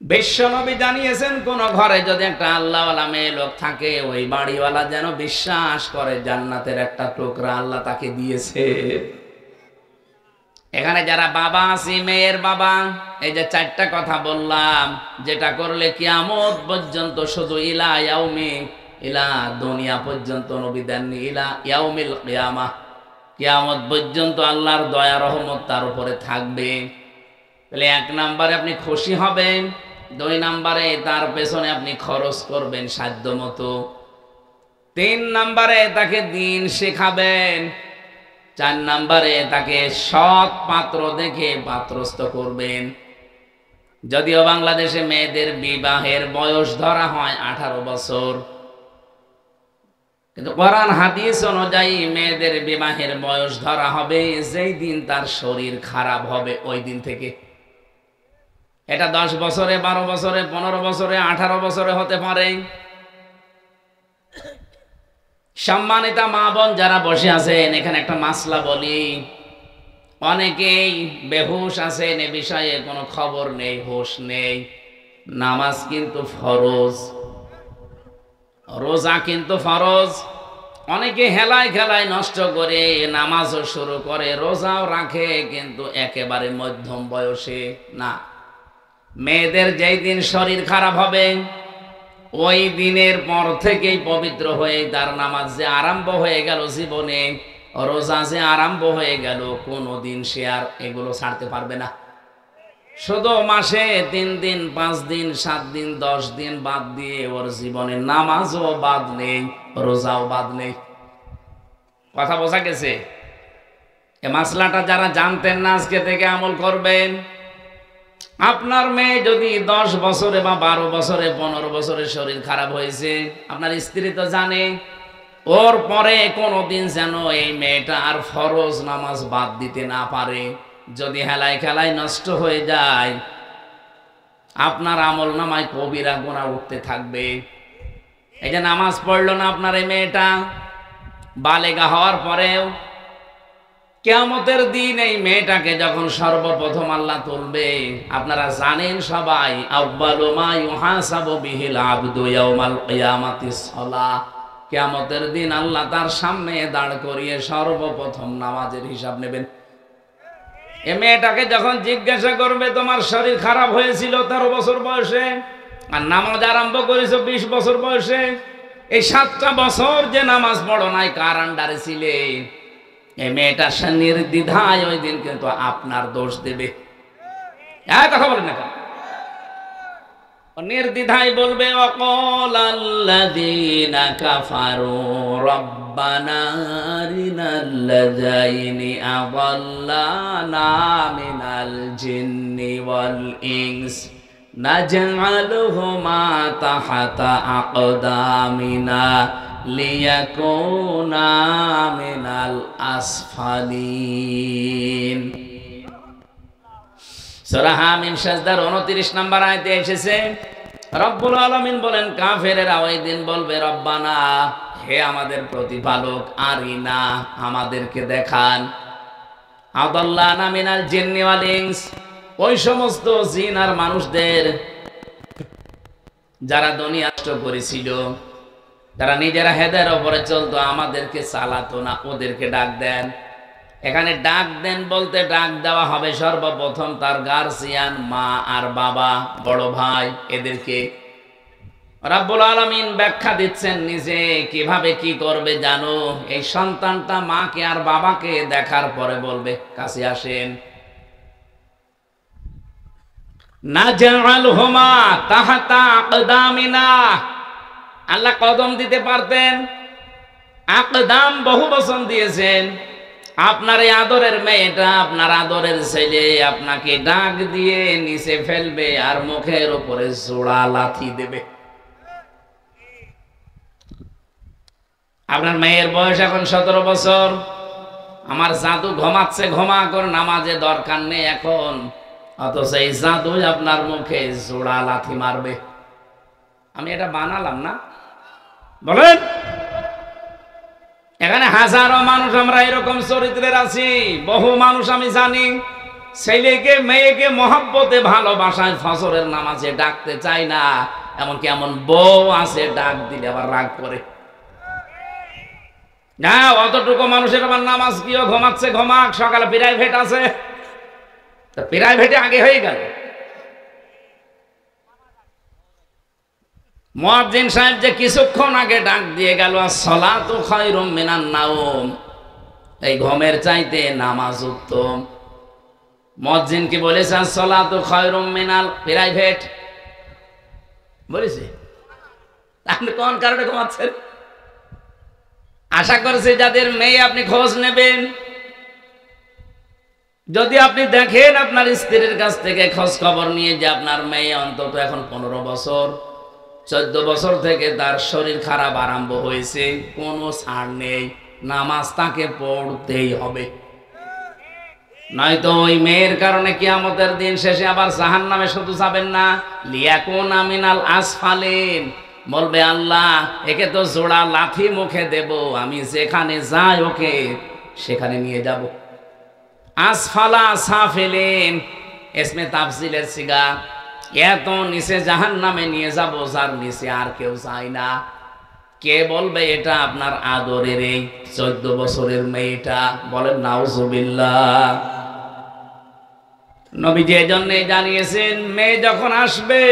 A: বিশ্বনবী জানিয়েছেন, কোন ঘরে যদি একটা আল্লাহওয়ালা মেয়ে লোক থাকে, ওই বাড়িওয়ালা যেন বিশ্বাস করে জান্নাতের একটা টুকরা আল্লাহ তাকে দিয়েছে। এখানে যারা বাবা আছি, মেয়ের বাবা, এই যে 4টা কথা বললাম, যেটা করলে কিয়ামত পর্যন্ত, শুধু ইলা ইয়াউমি, ইলা দুনিয়া পর্যন্ত নবী দেননি, ইলা ইয়াউমিল কিয়ামা, কিয়ামত পর্যন্ত আল্লাহর দয়া রহমত তার উপরে থাকবে। তাহলে 1 নম্বরে আপনি খুশি হবেন, 2 নম্বরে তার পেছনে আপনি খরচ করবেন সাধ্য মতো, 3 নম্বরে তাকে দিন শেখাবেন, 4 নম্বরে তাকে সৎ পাত্র দেখে পাত্রস্থ করবেন। যদিও বাংলাদেশে মেয়েদের বিবাহের বয়স ধরা হয় 18 বছর, কিন্তু কোরআন হাদিস অনুযায়ী মেয়েদের বিবাহের বয়স ধরা হবে যেই দিন তার শরীর খারাপ হবে ওই দিন থেকে। এটা 10 বছরে, 12 বছরে, 15 বছরে, 18 বছরে হতে পারে। সম্মানিতা মা বোন যারা বসে আছেন, এখানে একটা মাসলা বলি। অনেকেই বেহুশ আছেন, এ বিষয়ে কোনো খবর নেই, হুঁশ নেই। নামাজ কিন্তু ফরজ, রোজা কিন্তু ফরজ। অনেকে হেলায় খেলায় নষ্ট করে নামাজও শুরু করে, রোজাও রাখে, কিন্তু একেবারে মধ্যম বয়সে না। মেয়েদের যেই দিন শরীর খারাপ হবে ওই দিনের পর থেকেই পবিত্র হয়ে তার নামাজ যে আরম্ভ হয়ে গেল জীবনে, রোজা যে আরম্ভ হয়ে গেল, কোনোদিন সে আর এগুলো ছাড়তে পারবে না। শুধু মাসে 3 দিন, 5 দিন, 7 দিন, 10 দিন বাদ দিয়ে ওর জীবনে নামাজও বাদ নেই, রোজাও বাদ নেই। কথা বোঝা গেছে? এ মাসলাটা যারা জানতেন না আজকে থেকে আমল করবেন। আপনার মেয়ে যদি 10 বছরে বা 12 বছরে, 15 বছরে শরীর খারাপ হয়েছে, আপনার স্ত্রী তো জানে, ওর পরে কোনোদিন যেন এই মেয়েটা আর ফরজ নামাজ বাদ দিতে না পারে। যদি হেলায় খেলায় নষ্ট হয়ে যায়, আপনার আমল নামায় কবিরা গুনাহ উঠতে থাকবে। এই যে নামাজ পড়লো না আপনার এই মেয়েটা, বালেগা হওয়ার পরেও কিয়ামতের দিন এই মেয়েটাকে যখন সর্বপ্রথম আল্লাহ তুলবে, আপনারা জানেন সবাই, আউয়ালু মা ইউহাসাবু বিহিল আবদু ইয়াউমাল কিয়ামাতিস সালাহ। কিয়ামতের দিন আল্লাহ তার সামনে দাঁড় করিয়ে সর্বপ্রথম নামাজের হিসাব নেবেন। এই মেয়েটাকে যখন জিজ্ঞাসা করবে, তোমার শরীর খারাপ হয়েছিল 13 বছর বয়সে, আর নামাজ আরম্ভ করেছো 20 বছর বয়সে, এই 7টা বছর যে নামাজ পড়ো নাই, কার আন্ডারে ছিলে? এই মেয়েটা নির্দ্বিধায় ওই দিন কিন্তু আপনার দোষ দেবে। কথা বলেন না কেন? নির্দ্বিধায় বলবে, ওয়াকালাল্লাযীনা কাফারু রাব্বানা আরিনাল্লাযাইনি আযাল্লানা মিনাল জিন্নি ওয়াল ইনস নাজআলুহুমা তাহতা আকদামিনা লিয়াকুনা মিনাল আসফালিন। সূরা হামিম সাজদার 29 নম্বর আয়াতে এসেছে, রব্বুল আলামিন বলেন, কাফেরেরা ওই দিন বলবে, রব্বানা, হে আমাদের প্রতিপালক, আরিনা, আমাদেরকে দেখান, আদাল্লানা মিনাল জিন্নি ওয়াল ইনস, ওই সমস্ত জিন আর মানুষদের যারা দুনিয়া নষ্ট করেছিল, যারা নিজেরা হেদায়ের উপরে চলতো, আমাদেরকে চালাতো না, ওদেরকে ডাক দেন। এখানে ডাক দেন বলতে ডাক দেওয়া হবে সর্বপ্রথম তার গার্জিয়ান, মা আর বাবা, বড় ভাই, এদেরকে। রাব্বুল আলামিন ব্যাখ্যা দিচ্ছেন নিজে কিভাবে কি করবে জানো। এই সন্তানটা মাকে আর বাবাকে দেখার পরে বলবে, কাছে আসেন। নাজআলহুমা তাহতা আকদামিনা, আল্লাহ কদম দিতে পারতেন, আকদাম বহু বচন দিয়েছেন। আপনার এই আদরের মেয়েটা, আপনার আদরের ছেলে আপনাকে ডাক দিয়ে নিচে ফেলবে আর মুখের উপরে জোড়া লাথি দেবে। আপনার মেয়ের বয়স এখন 17 বছর, আমার জাদু ঘুমাচ্ছে, ঘুমা কর, নামাজে দরকার নেই এখন, অথচ এই জাদু আপনার মুখে জোড়া লাথি মারবে। আমি এটা বানালাম না, বলেন? এখানে হাজারো মানুষ আমরা এরকম চরিত্রের আছি। বহু মানুষ আমি জানি, ছেলেকে মেয়েকে মহব্বতে ভালোবাসায় ফজরের নামাজে ডাকতে চায় না, এমনকি এমন বউ আছে ডাক দিলে আবার রাগ করে। না, অতটুকু মানুষের আবার নামাজ কিও, ঘুমাচ্ছে ঘুমাক, সকালে প্রাইভেট আছে, প্রাইভেটে আগে হয়ে গেল। মুয়াজ্জিন সাহেব যে কিছুক্ষণ আগে ডাক দিয়ে গেল, আসসালাতু খায়রুম মিনান নাওম, এই ঘুমের চাইতে নামাজ উত্তম। মুয়াজ্জিন কি বলেছে সালাতু খায়রুম মিনাল প্রাইভেট বলেছে? আপনি কোন কারণে ঘুমাচ্ছেন? আশা করছি যাদের মেয়ে আপনি খোঁজ নেবেন, যদি আপনি দেখেন আপনার স্ত্রীর কাছ থেকে খোঁজ খবর নিয়ে যে আপনার মেয়ে অন্তত এখন 15 বছর 14 বছর থেকে তার শরীর খারাপ আরম্ভ হয়েছে, কোনো ছাড় নেই, নামাজ তাকে পড়তেই হবে, নয়তো ওই মেয়ের কারণে কিয়ামতের দিন শেষে আবার জাহান্নামে শুধু যাবেন না, লিয়াকুনা মিনাল আসফালিন, বলবে আল্লাহ একে তো জোড়া লাথি মুখে দেব, আমি যেখানে যাই ওকে সেখানে নিয়ে যাব। আসফালা সাফিলিন ইসমে তাফজিলের সিগা, এত নিচে জাহান্নামে নিয়ে যাব যার নিচে আর কেউ যায় না। কে বলবে এটা? আপনার আদরের এই 14 বছরের মেয়েটা। বলেন নাউজুবিল্লাহ। নবীজি এজন্যই জানিয়েছেন মেয়ে যখন আসবে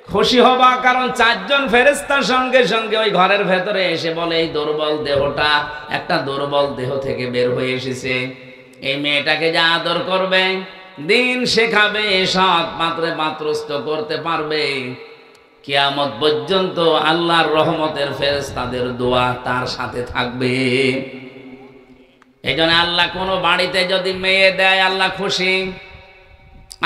A: খুশি হবা, কারণ 4 জন ফেরেশতার সঙ্গে সঙ্গে ওই ঘরের ভেতরে এসে বলে এই দুর্বল দেহটা একটা দুর্বল দেহ থেকে বের হয়ে এসেছে, এই মেয়েটাকে যা আদর করবে, দিন শেখাবে, সৎ পাত্রে পাত্রস্থ করতে পারবে, কিয়ামত পর্যন্ত আল্লাহর রহমতের ফেরেশতাদের দোয়া তার সাথে থাকবে। এই জন্য আল্লাহ কোনো বাড়িতে যদি মেয়ে দেয় আল্লাহ খুশি।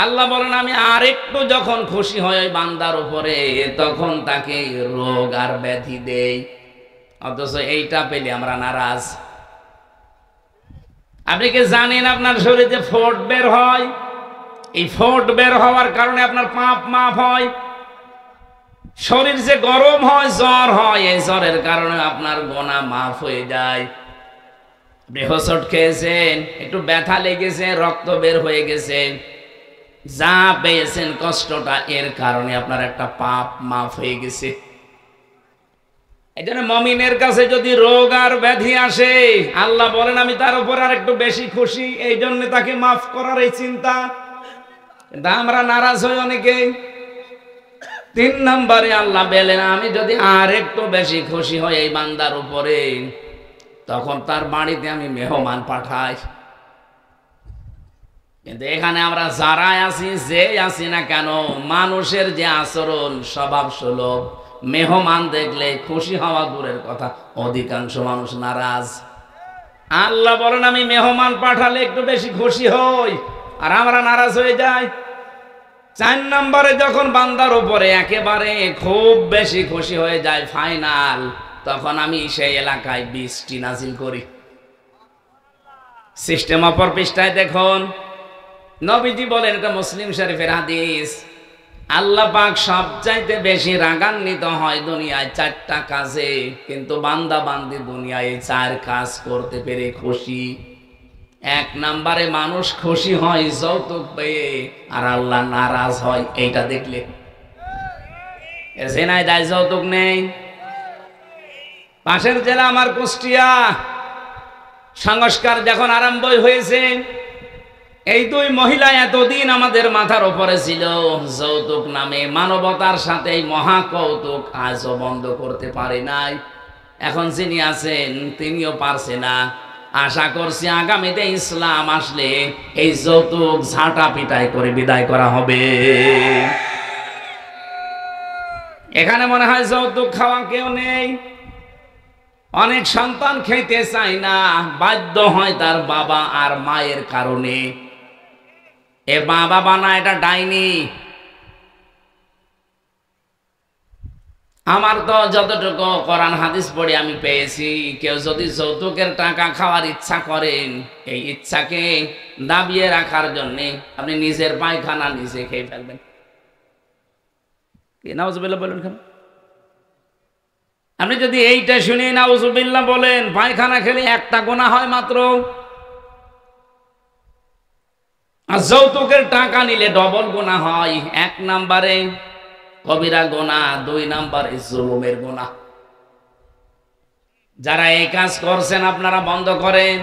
A: আল্লাহ বলেন আমি আরেকটু যখন খুশি হয় ওই বান্দার উপরে, তখন তাকে রোগ আর ব্যাধি দেই, অথচ এইটা পেলে আমরা নারাজ। আপনি কি জানেন আপনার শরীরে ফোট বের হয়? এই ফোট বের হওয়ার কারণে আপনার পাপ মাফ হয়। শরীর যে গরম হয়, জ্বর হয়, এই জ্বরের কারণে আপনার গোনা মাফ হয়ে যায়। আপনি হোঁচট খেয়েছেন, একটু ব্যথা লেগেছে, রক্ত বের হয়ে গেছে, যা পেয়েছেন কষ্টটা, এর কারণে আপনার একটা পাপ মাফ হয়ে গেছে। এই জন্য মমিনের কাছে যদি রোগ আর ব্যাধি আসে, আল্লাহ বলেন আমি তার উপর আর একটু বেশি খুশি, এই জন্য তাকে মাফ করার এই চিন্তা। কিন্তু আমরা নারাজ হই অনেকে। 3 নম্বরে আল্লাহ বলেন আমি যদি আর একটু বেশি খুশি হই এই বান্দার উপরে, তখন তার বাড়িতে আমি মেহমান পাঠাই। কিন্তু এখানে আমরা যারাই আছি, যে আছি না কেন, মানুষের যে আচরণ স্বভাব সুলভ, মেহমান দেখলে খুশি হওয়া দূরের কথা, অধিকাংশ মানুষ নারাজ। আল্লাহ বলেন আমি মেহমান পাঠালে একটু বেশি খুশি হই, আর আমরা নারাজ হয়ে যাই। 4 নম্বরে যখন বান্দার উপরে একেবারে খুব বেশি খুশি হয়ে যায়, ফাইনাল, তখন আমি সেই এলাকায় বৃষ্টি নাজিল করি। সিস্টেম অপর পৃষ্ঠায় দেখুন, নবীজি বলেন, এটা মুসলিম শরীফের হাদিস, আল্লাহ পাক সবচাইতে বেশি রাগান্বিত হয় দুনিয়ায় 4টা কাজে, কিন্তু বান্দা বান্দি দুনিয়ায় 4 কাজ করতে পেরে খুশি। 1 নম্বরে মানুষ খুশি হয় যৌতুক পেয়ে, আর আল্লাহ নারাজ হয় এইটা দেখলে। জেনায় দায় যৌতুক নেই। পাশের জেলা আমার কুষ্টিয়া, সংস্কার যখন আরম্ভ হয়েছে, এই 2 মহিলা এতদিন আমাদের মাথার উপরে ছিল, যৌতুক নামে মানবতার সাথে এই মহা কৌতুক আজও বন্ধ করতে পারে নাই। এখন যিনি আছেন তিনিও পারছে না। আশা করছি আগামীতে ইসলাম আসলে এই যৌতুক ঝাঁটা পিটাই করে বিদায় করা হবে। এখানে মনে হয় যৌতুক খাওয়া কেউ নেই। অনেক সন্তান খেতে চায় না, বাধ্য হয় তার বাবা আর মায়ের কারণে। এ বাবা বানা এটা ডাইনি। আমার তো যতটুকু কোরআন হাদিস পড়ে আমি পেয়েছি, কেউ যদি যৌতুকের টাকা খাওয়ার ইচ্ছা করেন, এই ইচ্ছাকে দাবিয়ে রাখার জন্য আপনি নিজের পায়খানা নিজে খেয়ে ফেলবেন। কি নাউজুবিল্লাহ বলেন কেন? আপনি যদি এইটা শুনে নাউজুবিল্লাহ বলেন, পায়খানা খেলে একটা গুনাহ হয় মাত্র, আর যৌতুকের টাকা নিলে ডবল গুনাহ হয়। 1 নম্বরে কবিরা গুনাহ, 2 নম্বরে জুলুমের গুনাহ। যারা এই কাজ করছেন আপনারা বন্ধ করেন।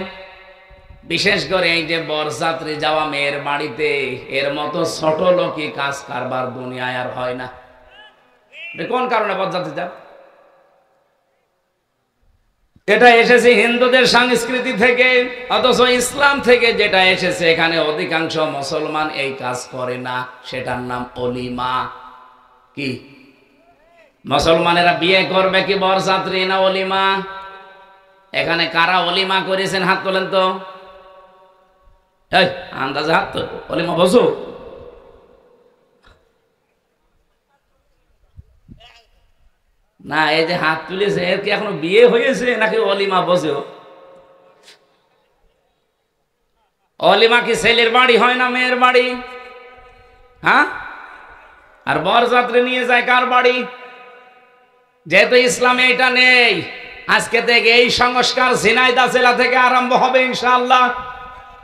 A: বিশেষ করে এই যে বরযাত্রী যাওয়া মেয়ের বাড়িতে, এর মতো ছোট লোকই কাজ কারবার দুনিয়ায় আর হয় না। কোন কারণে বরযাত্রী যান? এটা এসেছে হিন্দুদের সংস্কৃতি থেকে, অথচ ইসলাম থেকে যেটা এসেছে এখানে অধিকাংশ মুসলমান এই কাজ করে না। সেটার নাম অলিমা। কি মুসলমানেরা বিয়ে করবে কি বরযাত্রী না অলিমা? এখানে কারা অলিমা করেছেন হাত তোলেন তো। এই আন্দাজে হাত তো, অলিমা বসো। না, এই যে হাত তুলেছে এর কি এখনো বিয়ে হয়েছে নাকি অলিমা বসেও? অলিমা কি ছেলের বাড়ি হয় না মেয়ের বাড়ি? হ্যাঁ, আর বরযাত্রী নিয়ে যায় কার বাড়ি? যেহেতু ইসলামে এটা নেই, আজকে থেকে এই সংস্কার ঝিনাইদহ জেলা থেকে আরম্ভ হবে ইনশাআল্লাহ।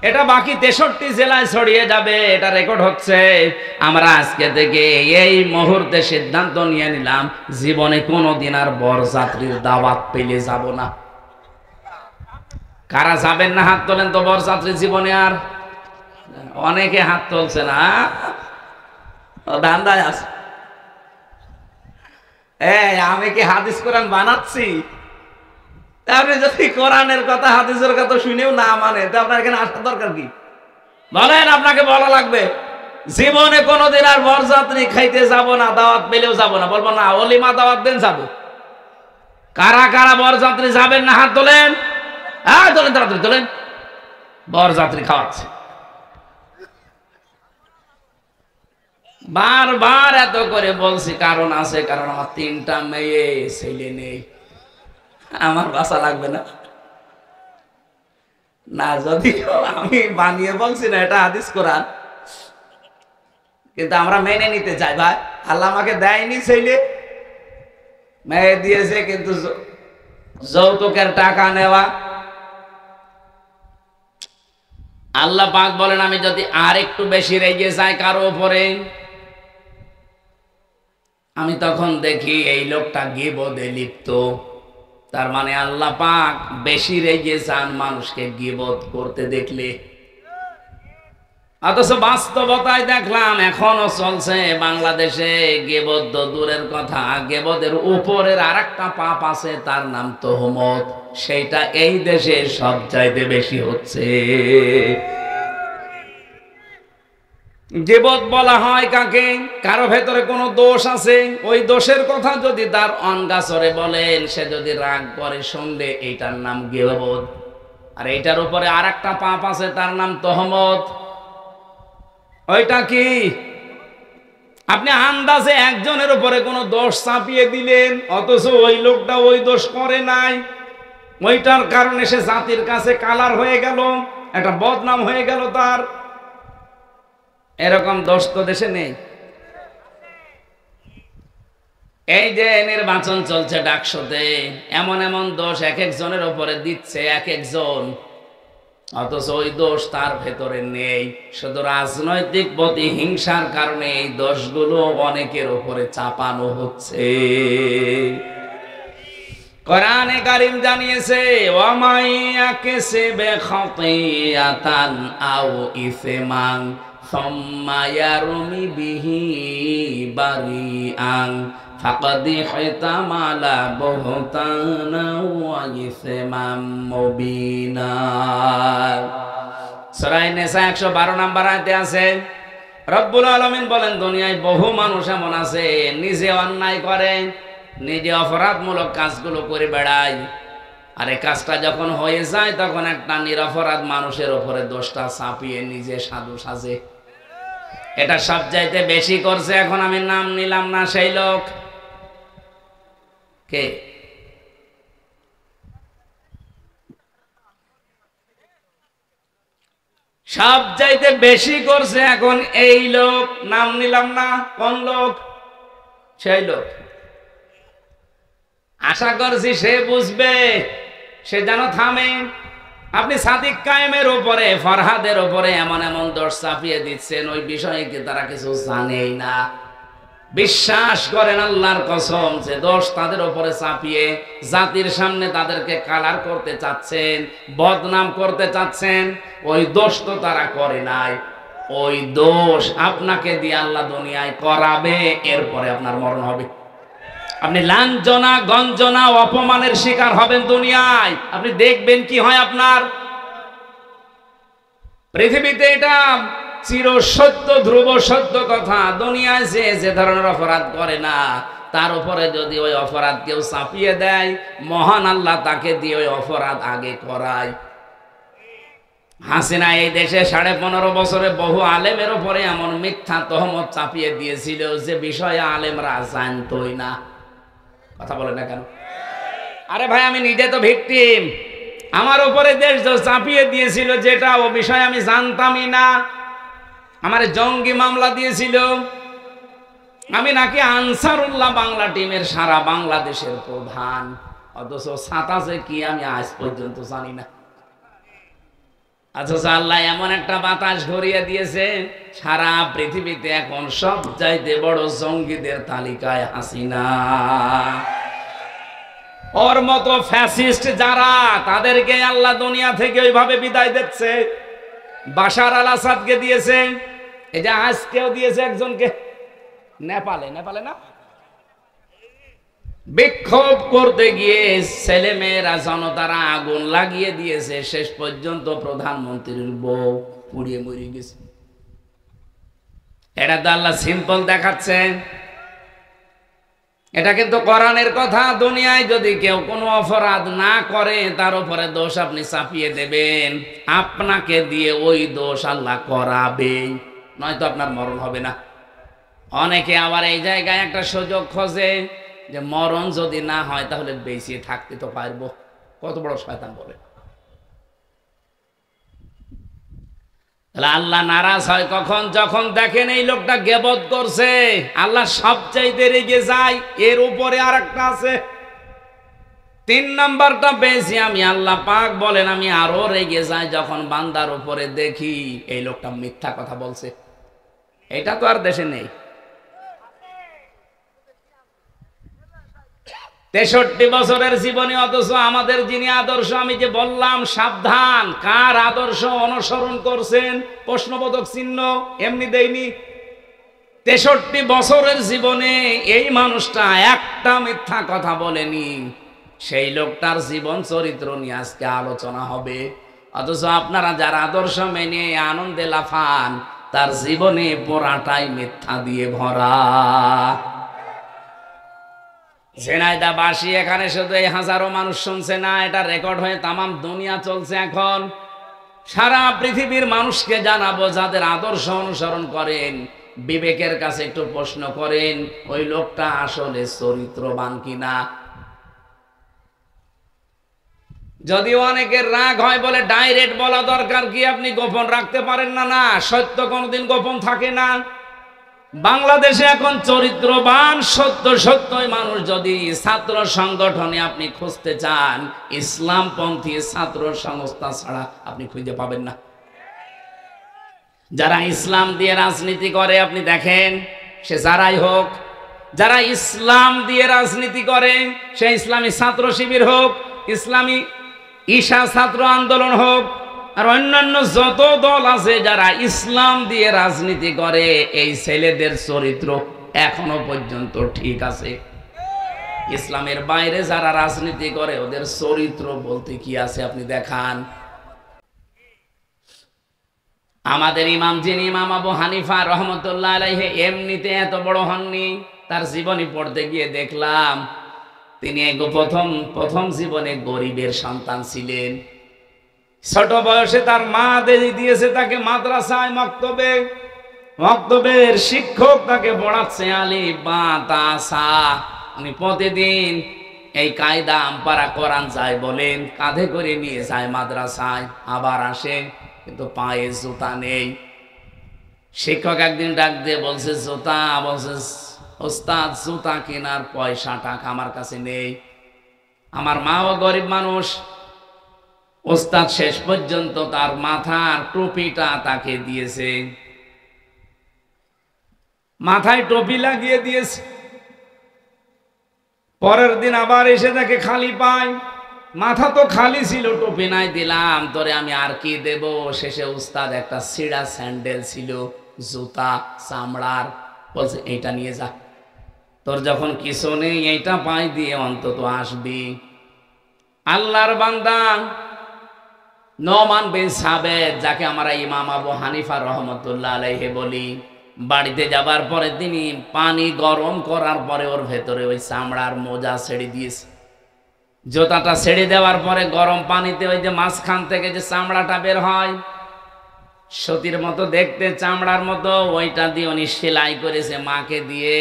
A: এটা বাকি 63 জেলায় ছড়িয়ে যাবে, এটা রেকর্ড হচ্ছে। আমরা আজকে থেকে এই মুহূর্তে সিদ্ধান্ত নিয়ে নিলাম, জীবনে কোনোদিন আর বরযাত্রীর দাওয়াত পেলে যাব না। কারা যাবেন না হাত তোলেন তো বরযাত্রী জীবনে? আর অনেকে হাত তুলছে না, ধান্দায় আছে। আমি কি হাদিস কোরআন বানাচ্ছি? আপনি যদি কোরআনের কথা হাদিসের কথা শুনেও না মানে, তো আপনার এখানে আসার দরকার কি? বলেন, আপনাকে বলা লাগবে জীবনে কোনোদিন আর বরযাত্রী খাইতে যাব না, দাওয়াত পেলেও যাব না। বলবো না, অলিমা দাওয়াত দেন যাবো। কারা কারা বরযাত্রী যাবেন না হাত তোলেন। হ্যাঁ তোলেন, তাড়াতাড়ি তোলেন। বরযাত্রী খাওয়াচ্ছে। বারবার এত করে বলছি, কারণ আছে, কারণ আমার 3টা মেয়ে, ছেলে নেই, আমার বাসা লাগবে না। না, যদিও আমি বানিয়ে বলছি না, এটা হাদিস কোরআন, কিন্তু আমরা মেনে নিতে চাই। ভাই, আল্লাহ আমাকে দেয়নি ছেলে, মেয়ে দিয়েছে, কিন্তু যৌতুকের টাকা নেওয়া। আল্লাহ পাক বলেন, আমি যদি আর একটু বেশি রেগে যাই কারো উপরে, আমি তখন দেখি এই লোকটা গীবতে লিপ্ত। তার মানে আল্লাহ পাক বেশি রেগে যান মানুষকে গীবত করতে দেখলে। অথচ বাস্তবতায় দেখলাম এখনো চলছে বাংলাদেশে গীবত। তো দূরের কথা, গীবতের উপরের আরেকটা পাপ আছে, তার নাম তোহমত। সেইটা এই দেশে সবচাইতে বেশি হচ্ছে। গীবত বলা হয় কাকে? কারো ভেতরে কোনো দোষ আছে, ওই দোষের কথা যদি তার অনগাছরে বলেন, সে যদি রাগ করে শুনলে, এইটার নাম গীবত। আর এইটার উপরে আরেকটা পাপ আছে, তার নাম তোহমত। ওইটা কি? আপনি আন্দাজে একজনের উপরে কোনো দোষ চাপিয়ে দিলেন, অথচ ওই লোকটা ওই দোষ করে নাই। ওইটার কারণে সে জাতির কাছে কালার হয়ে গেল, একটা বদনাম হয়ে গেল তার। এরকম দোষ তো দেশে নেই। এই যে নির্বাচন চলছে ডাকসুতে, এমন এমন দোষ এক একজনের উপরে দিচ্ছে এক একজন, অথচ ওই দোষ তার ভেতরে নেই। শুধু রাজনৈতিক প্রতিহিংসার কারণে এই দোষগুলো অনেকের উপরে চাপানো হচ্ছে। কোরআনে কারীম জানিয়েছে, ওয়ামাইয়া কাসাবা খাতিয়াতান আও ইসমান সুম্মা ইয়ারমি বিহি বারিআন ফাকাদ ইহতামালা বুহতানা ওয়া ইসমান মুবিনা। সূরা নিসা 112 নম্বর আয়াতে আছে, রব্বুল আলামিন বলেন, দুনিয়ায় বহু মানুষ এমন আছে নিজে অন্যায় করে, নিজে অপরাধমূলক কাজগুলো করে বেড়ায়, আর এই কাজটা যখন হয়ে যায় তখন একটা নিরপরাধ মানুষের উপরে দোষটা চাপিয়ে নিজে সাধু সাজে। এটা সবচাইতে বেশি করছে, এখন আমি নাম নিলাম না, সেই লোক কে? সবচাইতে বেশি করছে এখন এই লোক, নাম নিলাম না কোন লোক, সেই লোক। আশা করছি সে বুঝবে, সে যেন থামে। আপনি সাদিক কায়েমের উপরে, ফরহাদের উপরে এমন এমন দোষ চাপিয়ে দিচ্ছেন, ওই বিষয়ে কি তারা কিছু জানেই না? বিশ্বাস করেন আল্লাহর কসম, যে দোষ তাদের উপরে চাপিয়ে জাতির সামনে তাদেরকে কালার করতে চাচ্ছেন, বদনাম করতে চাচ্ছেন, ওই দোষ তো তারা করে নাই। ওই দোষ আপনাকে দিয়ে আল্লাহ দুনিয়ায় করাবে, এরপরে আপনার মরণ হবে। আপনি লাঞ্ছনা গঞ্জনা অপমানের শিকার হবেন দুনিয়ায়, আপনি দেখবেন কি হয় আপনার। পৃথিবীতে এটা চির সত্য, ধ্রুব সত্য কথা, দুনিয়ায় যে ধরনের অপরাধ করে না তার উপরে যদি ওই অপরাধ কেউ চাপিয়ে দেয়, মহান আল্লাহ তাকে দিয়ে ওই অপরাধ আগে করায়। হাসিনা এই দেশে 15.5 বছরে বহু আলেমের উপরে এমন মিথ্যা তহমত চাপিয়ে দিয়েছিল যে বিষয়ে আলেমরা জানতই না। কথা বলে না কেন? আরে ভাই, আমি নিজে তো ভিকটিম। আমার উপরে দেশ চাপিয়ে দিয়েছিল যেটা, ও বিষয়ে আমি জানতামই না। আমার জঙ্গি মামলা দিয়েছিল, আমি নাকি আনসারুল্লাহ বাংলা টিমের সারা বাংলাদেশের প্রধান, অথচ ছাতাছে কি আমি আজ পর্যন্ত জানি না। অথচ আল্লাহ এমন একটা বাতাস ঘুরিয়ে দিয়েছে, সারা পৃথিবীতে এখন সবচাইতে বড় জঙ্গিদের তালিকায় হাসিনা। ওর মতো ফ্যাসিস্ট যারা, তাদেরকে আল্লাহ দুনিয়া থেকে ওইভাবে বিদায় দিচ্ছে। বাশার আল আসাদকে দিয়েছে, এই যে আজকেও দিয়েছে একজনকে, নেপালে না, বিক্ষোভ করতে গিয়ে ছেলেমেয়েরা জনতারা আগুন লাগিয়ে দিয়েছে, শেষ পর্যন্ত প্রধানমন্ত্রীর বউ পুড়িয়ে মরে গেছে। এটা তো আল্লাহ সিম্পল দেখাচ্ছেন, এটা কিন্তু কোরআনের কথা। দুনিয়ায় যদি কেউ কোনো অপরাধ না করে তার উপরে দোষ আপনি চাপিয়ে দেবেন, আপনাকে দিয়ে ওই দোষ আল্লাহ করাবে, নয়তো আপনার মরণ হবে না। অনেকে আবার এই জায়গায় একটা সুযোগ খোঁজে যে মরণ যদি না হয় তাহলে বেঁচে থাকতে তো পারবো। কত বড় শয়তান বলে। তাহলে আল্লাহ নারাজ হয় কখন? যখন দেখেন এই লোকটা গীবত করছে। আল্লাহ সবচাইতে রেগে যায়, এর উপরে আর একটা আছে। 3 নাম্বারটা পেয়েছি আমি। আল্লাহ পাক বলেন আমি আরো রেগে যাই যখন বান্দার উপরে দেখি এই লোকটা মিথ্যা কথা বলছে। এটা তো আর দেশে নেই। 63 বছরের জীবনে, অথচ আমাদের যিনি আদর্শ, আমি যে বললাম সাবধান, কার আদর্শ অনুসরণ করছেন প্রশ্নবোধক চিহ্ন এমনি দেয়নি। 63 বছরের জীবনে এই মানুষটা একটা মিথ্যা কথা বলেনি। সেই লোকটার জীবন চরিত্র নিয়ে আজকে আলোচনা হবে। অথচ আপনারা যারা আদর্শ মেনে আনন্দে লাফান, তার জীবনে পোড়াটাই মিথ্যা দিয়ে ভরা। ঝিনাইদহবাসী এখানে শুধু এই হাজারো মানুষ শুনছে না, এটা রেকর্ড হয়ে তামাম দুনিয়া চলছে। এখন সারা পৃথিবীর মানুষকে জানাবো, যাদের আদর্শ অনুসরণ করেন বিবেকের কাছে একটু প্রশ্ন করেন ওই লোকটা আসলে চরিত্রবান কিনা। যদিও অনেকের রাগ হয় বলে ডাইরেক্ট বলা দরকার কি, আপনি গোপন রাখতে পারেন না। না, সত্য কোনোদিন গোপন থাকে না। বাংলাদেশে এখন চরিত্রবান সত্যই মানুষ যদি ছাত্র সংগঠনে আপনি খুঁজতে চান, ইসলামপন্থী ছাত্র সংস্থা ছাড়া আপনি খুঁজে পাবেন না। যারা ইসলাম দিয়ে রাজনীতি করে আপনি দেখেন, সে যারাই হোক, যারা ইসলাম দিয়ে রাজনীতি করে, সে ইসলামী ছাত্র শিবির হোক, ইসলামী ঈশা ছাত্র আন্দোলন হোক, আর অন্যান্য যত দল আছে, যারা ইসলাম দিয়ে রাজনীতি করে, এই ছেলেদের চরিত্র এখনো পর্যন্ত ঠিক আছে। ইসলামের বাইরে যারা রাজনীতি করে ওদের চরিত্র বলতে কি আছে আপনি দেখান। আমাদের ইমাম, যিনি ইমাম আবু হানিফা রহমতুল্লাহ আলাইহি, এমনিতে এত বড় হননি। তার জীবনী পড়তে গিয়ে দেখলাম তিনি প্রথম জীবনে গরিবের সন্তান ছিলেন। ছোট বয়সে তার মা দিয়েছে তাকে মাদ্রাসায়, মক্তবের শিক্ষক তাকে পড়াচ্ছে আলিফ বা তা সা। উনি প্রতিদিন এই কায়দা আমপারা কোরআন যায় বলেন, কাঁধে করে নিয়ে যায় মাদ্রাসায়, আবার আসে, কিন্তু পায়ে জুতা নেই। শিক্ষক একদিন ডাক দিয়ে বলছে জুতা, বলছে ওস্তাদ জুতা কেনার পয়সা টাকা আমার কাছে নেই। আমার মাও গরিব মানুষ। ওস্তাদ শেষ পর্যন্ত তার মাথার টুপিটা তাকে দিয়েছে, মাথায় টুপি লাগিয়ে দিয়েছে। পরের দিন আবার এসে তাকে খালি পায়, মাথা তো খালি ছিল, টুপি নাই, দিলাম তোরে আমি আর কি দেব। শেষে উস্তাদ একটা ছিঁড়া স্যান্ডেল ছিল, জুতা চামড়ার, বলছে এইটা নিয়ে যা। তোর যখন কিছু নেই এইটা পাই দিয়ে অন্তত আসবি। আল্লাহর বান্দা নোমান বিন সাবেত, যাকে আমরা ইমাম আবু হানিফা রহমতুল্লাহ আলাইহি বলি, বাড়িতে যাবার পরে তিনি পানি গরম করার পরে ওর ভেতরে ওই চামড়ার মোজা ছেড়ে দিয়েছে। জোতাটা ছেড়ে দেওয়ার পরে গরম পানিতে ওই যে মাঝখান থেকে যে চামড়াটা বের হয়, সতীর মতো দেখতে, চামড়ার মতো, ওইটা দিয়ে উনি সেলাই করেছে, মাকে দিয়ে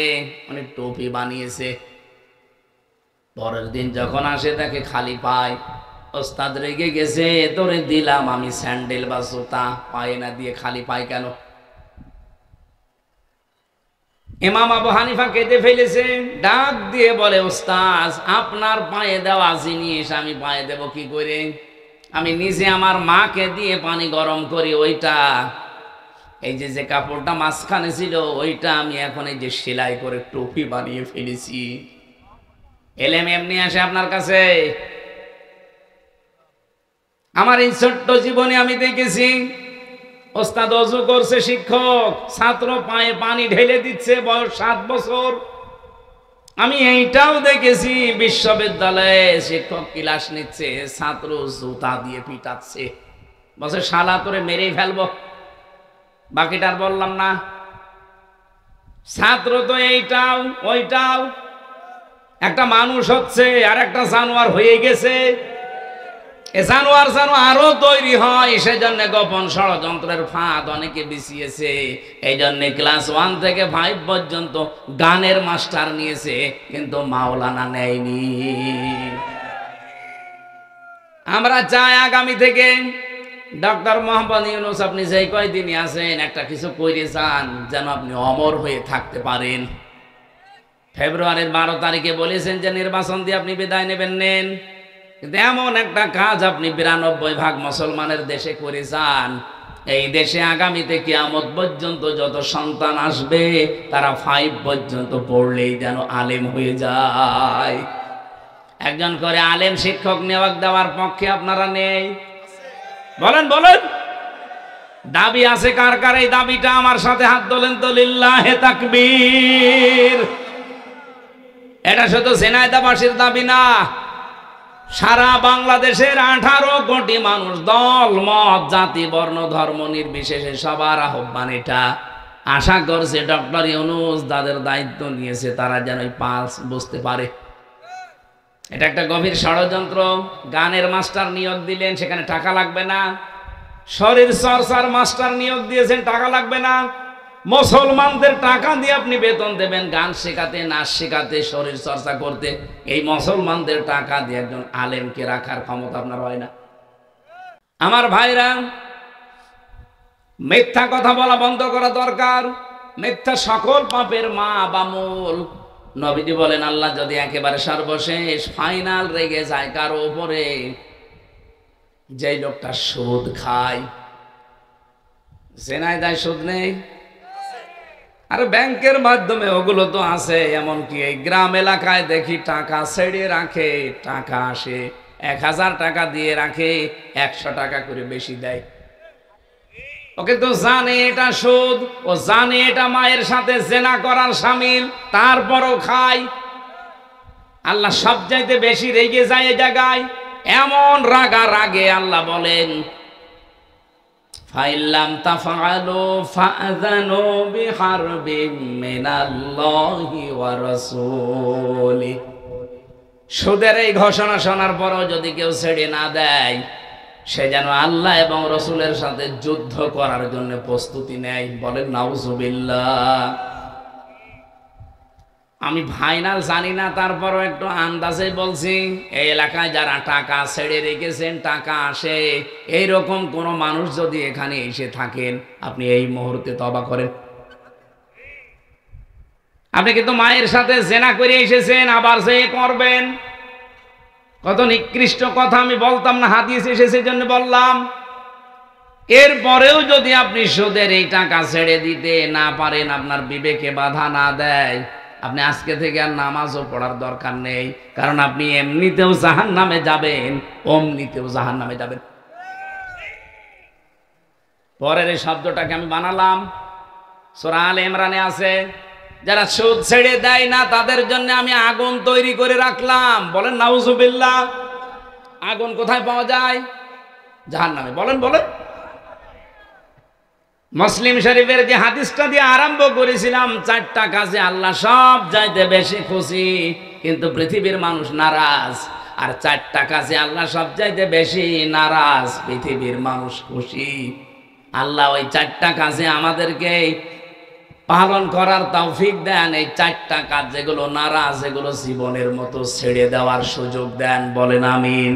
A: উনি টুপি বানিয়েছে। পরের দিন যখন আসে তাকে খালি পায়। ওস্তাদ রেগে গেছে, তোরে দিলাম আমি স্যান্ডেল বা জুতা, পায়ে না দিয়ে খালি পায় কেন? ইমাম আবু হানিফা কেঁদে ফেলেছে, ডাক দিয়ে বলে, ওস্তাদ আপনার পায়ে দেওয়া জিনিস আমি পায়ে দেব কি করে? আমি নিজে আমার মাকে দিয়ে পানি গরম করি, ওইটা এই যে কাপড়টা মাঝখানে ছিল ওইটা আমি এখন এই যে সেলাই করে টুপি বানিয়ে ফেলেছি। এলেম এমনি আসে আপনার কাছে? আমার এই ছোট্ট জীবনে আমি দেখেছি ওস্তাদ ওযু করছে, শিক্ষক ছাত্র পায়ে পানি ঢেলে দিচ্ছে, বয়স 7 বছর। আমি এইটাও দেখেছি বিশ্ববিদ্যালয়ে শিক্ষক ক্লাস নিচ্ছে, ছাত্র জুতা দিয়ে পিটাচ্ছে, বলছে শালা তোরে মেরেই ফেলবো। বাকিটার বললাম না। ছাত্র তো এইটাও ওইটাও, একটা মানুষ হচ্ছে আর একটা জানোয়ার হয়ে গেছে। এ জানোয়ার যেন আরো তৈরি হয়, সেজন্য গোপন ষড়যন্ত্রের ফাঁদ অনেকে বিছিয়েছে। এই জন্য ক্লাস 1 থেকে 5 পর্যন্ত গানের মাস্টার নিয়েছে, কিন্তু মাওলানা নেয়নি। আমরা চাই আগামী থেকে ডক্টর মোহাম্মদ ইউনূস আপনি যেই কয়দিনই আছেন একটা কিছু করে যান, যেন আপনি অমর হয়ে থাকতে পারেন। ফেব্রুয়ারির 12 তারিখে বলেছেন যে নির্বাচন দিয়ে আপনি বিদায় নেবেন, নেন, কিন্তু এমন একটা কাজ আপনি 92% মুসলমানের দেশে করে যান, এই দেশে আগামীতে কিয়ামত পর্যন্ত যত সন্তান আসবে তারা 5 পর্যন্ত পড়লেই যেন আলেম হয়ে যায়। একজন করে আলেম শিক্ষক নিয়োগ দেওয়ার পক্ষে আপনারা নেই? বলেন বলেন, দাবি আছে কার কার? এই দাবিটা আমার সাথে হাত তোলেন তো, লিল্লাহে তাকবীর। এটা শুধু ঝিনাইদহবাসীর দাবি না, সারা বাংলাদেশের 18 কোটি মানুষ, দল মত জাতি বর্ণ ধর্ম নির্বিশেষে সবার আহ্বান এটা। আশা করছে ডক্টর ইউনূস যাদের দায়িত্ব নিয়েছে তারা যেন এই পালস বুঝতে পারে। এটা একটা গভীর ষড়যন্ত্র। গানের মাস্টার নিয়োগ দিলেন, সেখানে টাকা লাগবে না। শরীর চর্চার মাস্টার নিয়োগ দিয়েছেন, টাকা লাগবে না। মুসলমানদের টাকা দিয়ে আপনি বেতন দেবেন গান শেখাতে, নাচ শেখাতে, শরীর চর্চা করতে। এই মুসলমানদের টাকা দিয়ে একজন আলেমকে রাখার ক্ষমতা আপনার হয় না। আমার ভাইরা, মিথ্যা কথা বলা বন্ধ করা দরকার। মিথ্যা সকল পাপের মা বা মূল। নবীজি বলেন, আল্লাহ যদি একেবারে সর্বশেষ ফাইনাল রেগে যায় কারো উপরে, যেই লোকটা সুদ খায়, জেনায় দেয়, সুদ নেই, আর ব্যাংকের মাধ্যমে ওগুলো তো আছে। এমনকি এই গ্রাম এলাকায় দেখি টাকা ছেড়ে রাখে, টাকা আসে 1000 টাকা দিয়ে রাখে, 100 টাকা করে বেশি দেয়। ওকে তো জানে এটা সুদ, ও জানে এটা মায়ের সাথে জেনা করার শামিল, তারপরও খায়। আল্লাহ সবচাইতে বেশি রেগে যায় এই জায়গায়। এমন রাগা রাগে আল্লাহ বলেন, ফাইল্লাম তাফআলু ফাআযানু বিহারবিম মিনাল্লাহি ওয়া রাসূলি। সুদের এই ঘোষণা শোনার পরও যদি কেউ ছেড়ে না দেয়, সে যেন আল্লাহ এবং রসুলের সাথে যুদ্ধ করার জন্য প্রস্তুতি নেয়। বলেন নাউজুবিল্লাহ। আমি ফাইনাল জানি না, তারপরও একটু আন্দাজে বলছি, এই এলাকায় যারা টাকা ছেড়ে রেখেছেন, টাকা আসে, এইরকম কোন মানুষ যদি এখানে এসে থাকেন, আপনি এই মুহূর্তে তওবা করেন। আপনি কিন্তু মায়ের সাথে জেনা করে এসেছেন, আবার যে করবেন। কত নিকৃষ্ট কথা আমি বলতাম না, হাদিস এসেছে জন্য বললাম। এরপরেও যদি আপনি সুদের এই টাকা ছেড়ে দিতে না পারেন, আপনার বিবেকে বাধা না দেয়, আপনি আজকে থেকে আর নামাজও পড়ার দরকার নেই, কারণ আপনি এমনিতেও জাহান্নামে যাবেন, অমনিতেও জাহান্নামে যাবেন। পরের এই শব্দটাকে আমি বানালাম, সূরা আলে ইমরানে আছে, যারা সুদ ছেড়ে দেয় না তাদের জন্য আমি আগুন তৈরি করে রাখলাম। বলেন নাউজুবিল্লাহ। আগুন কোথায় পাওয়া যায়? জাহান্নামে। বলেন বলেন। মুসলিম শরীফের যে হাদিসটা দিয়ে আরম্ভ করেছিলাম, 4টা কাজে আল্লাহ সব চাইতে বেশি খুশি, কিন্তু পৃথিবীর মানুষ নারাজ। আর 4টা কাজে আল্লাহ সব চাইতে বেশি নারাজ, পৃথিবীর মানুষ খুশি। আল্লাহ ওই 4টা কাজে আমাদেরকে পালন করার তৌফিক দেন। এই 4টা কাজ যেগুলো নারাজ, এগুলো জীবনের মতো ছেড়ে দেওয়ার সুযোগ দেন। বলেন আমিন।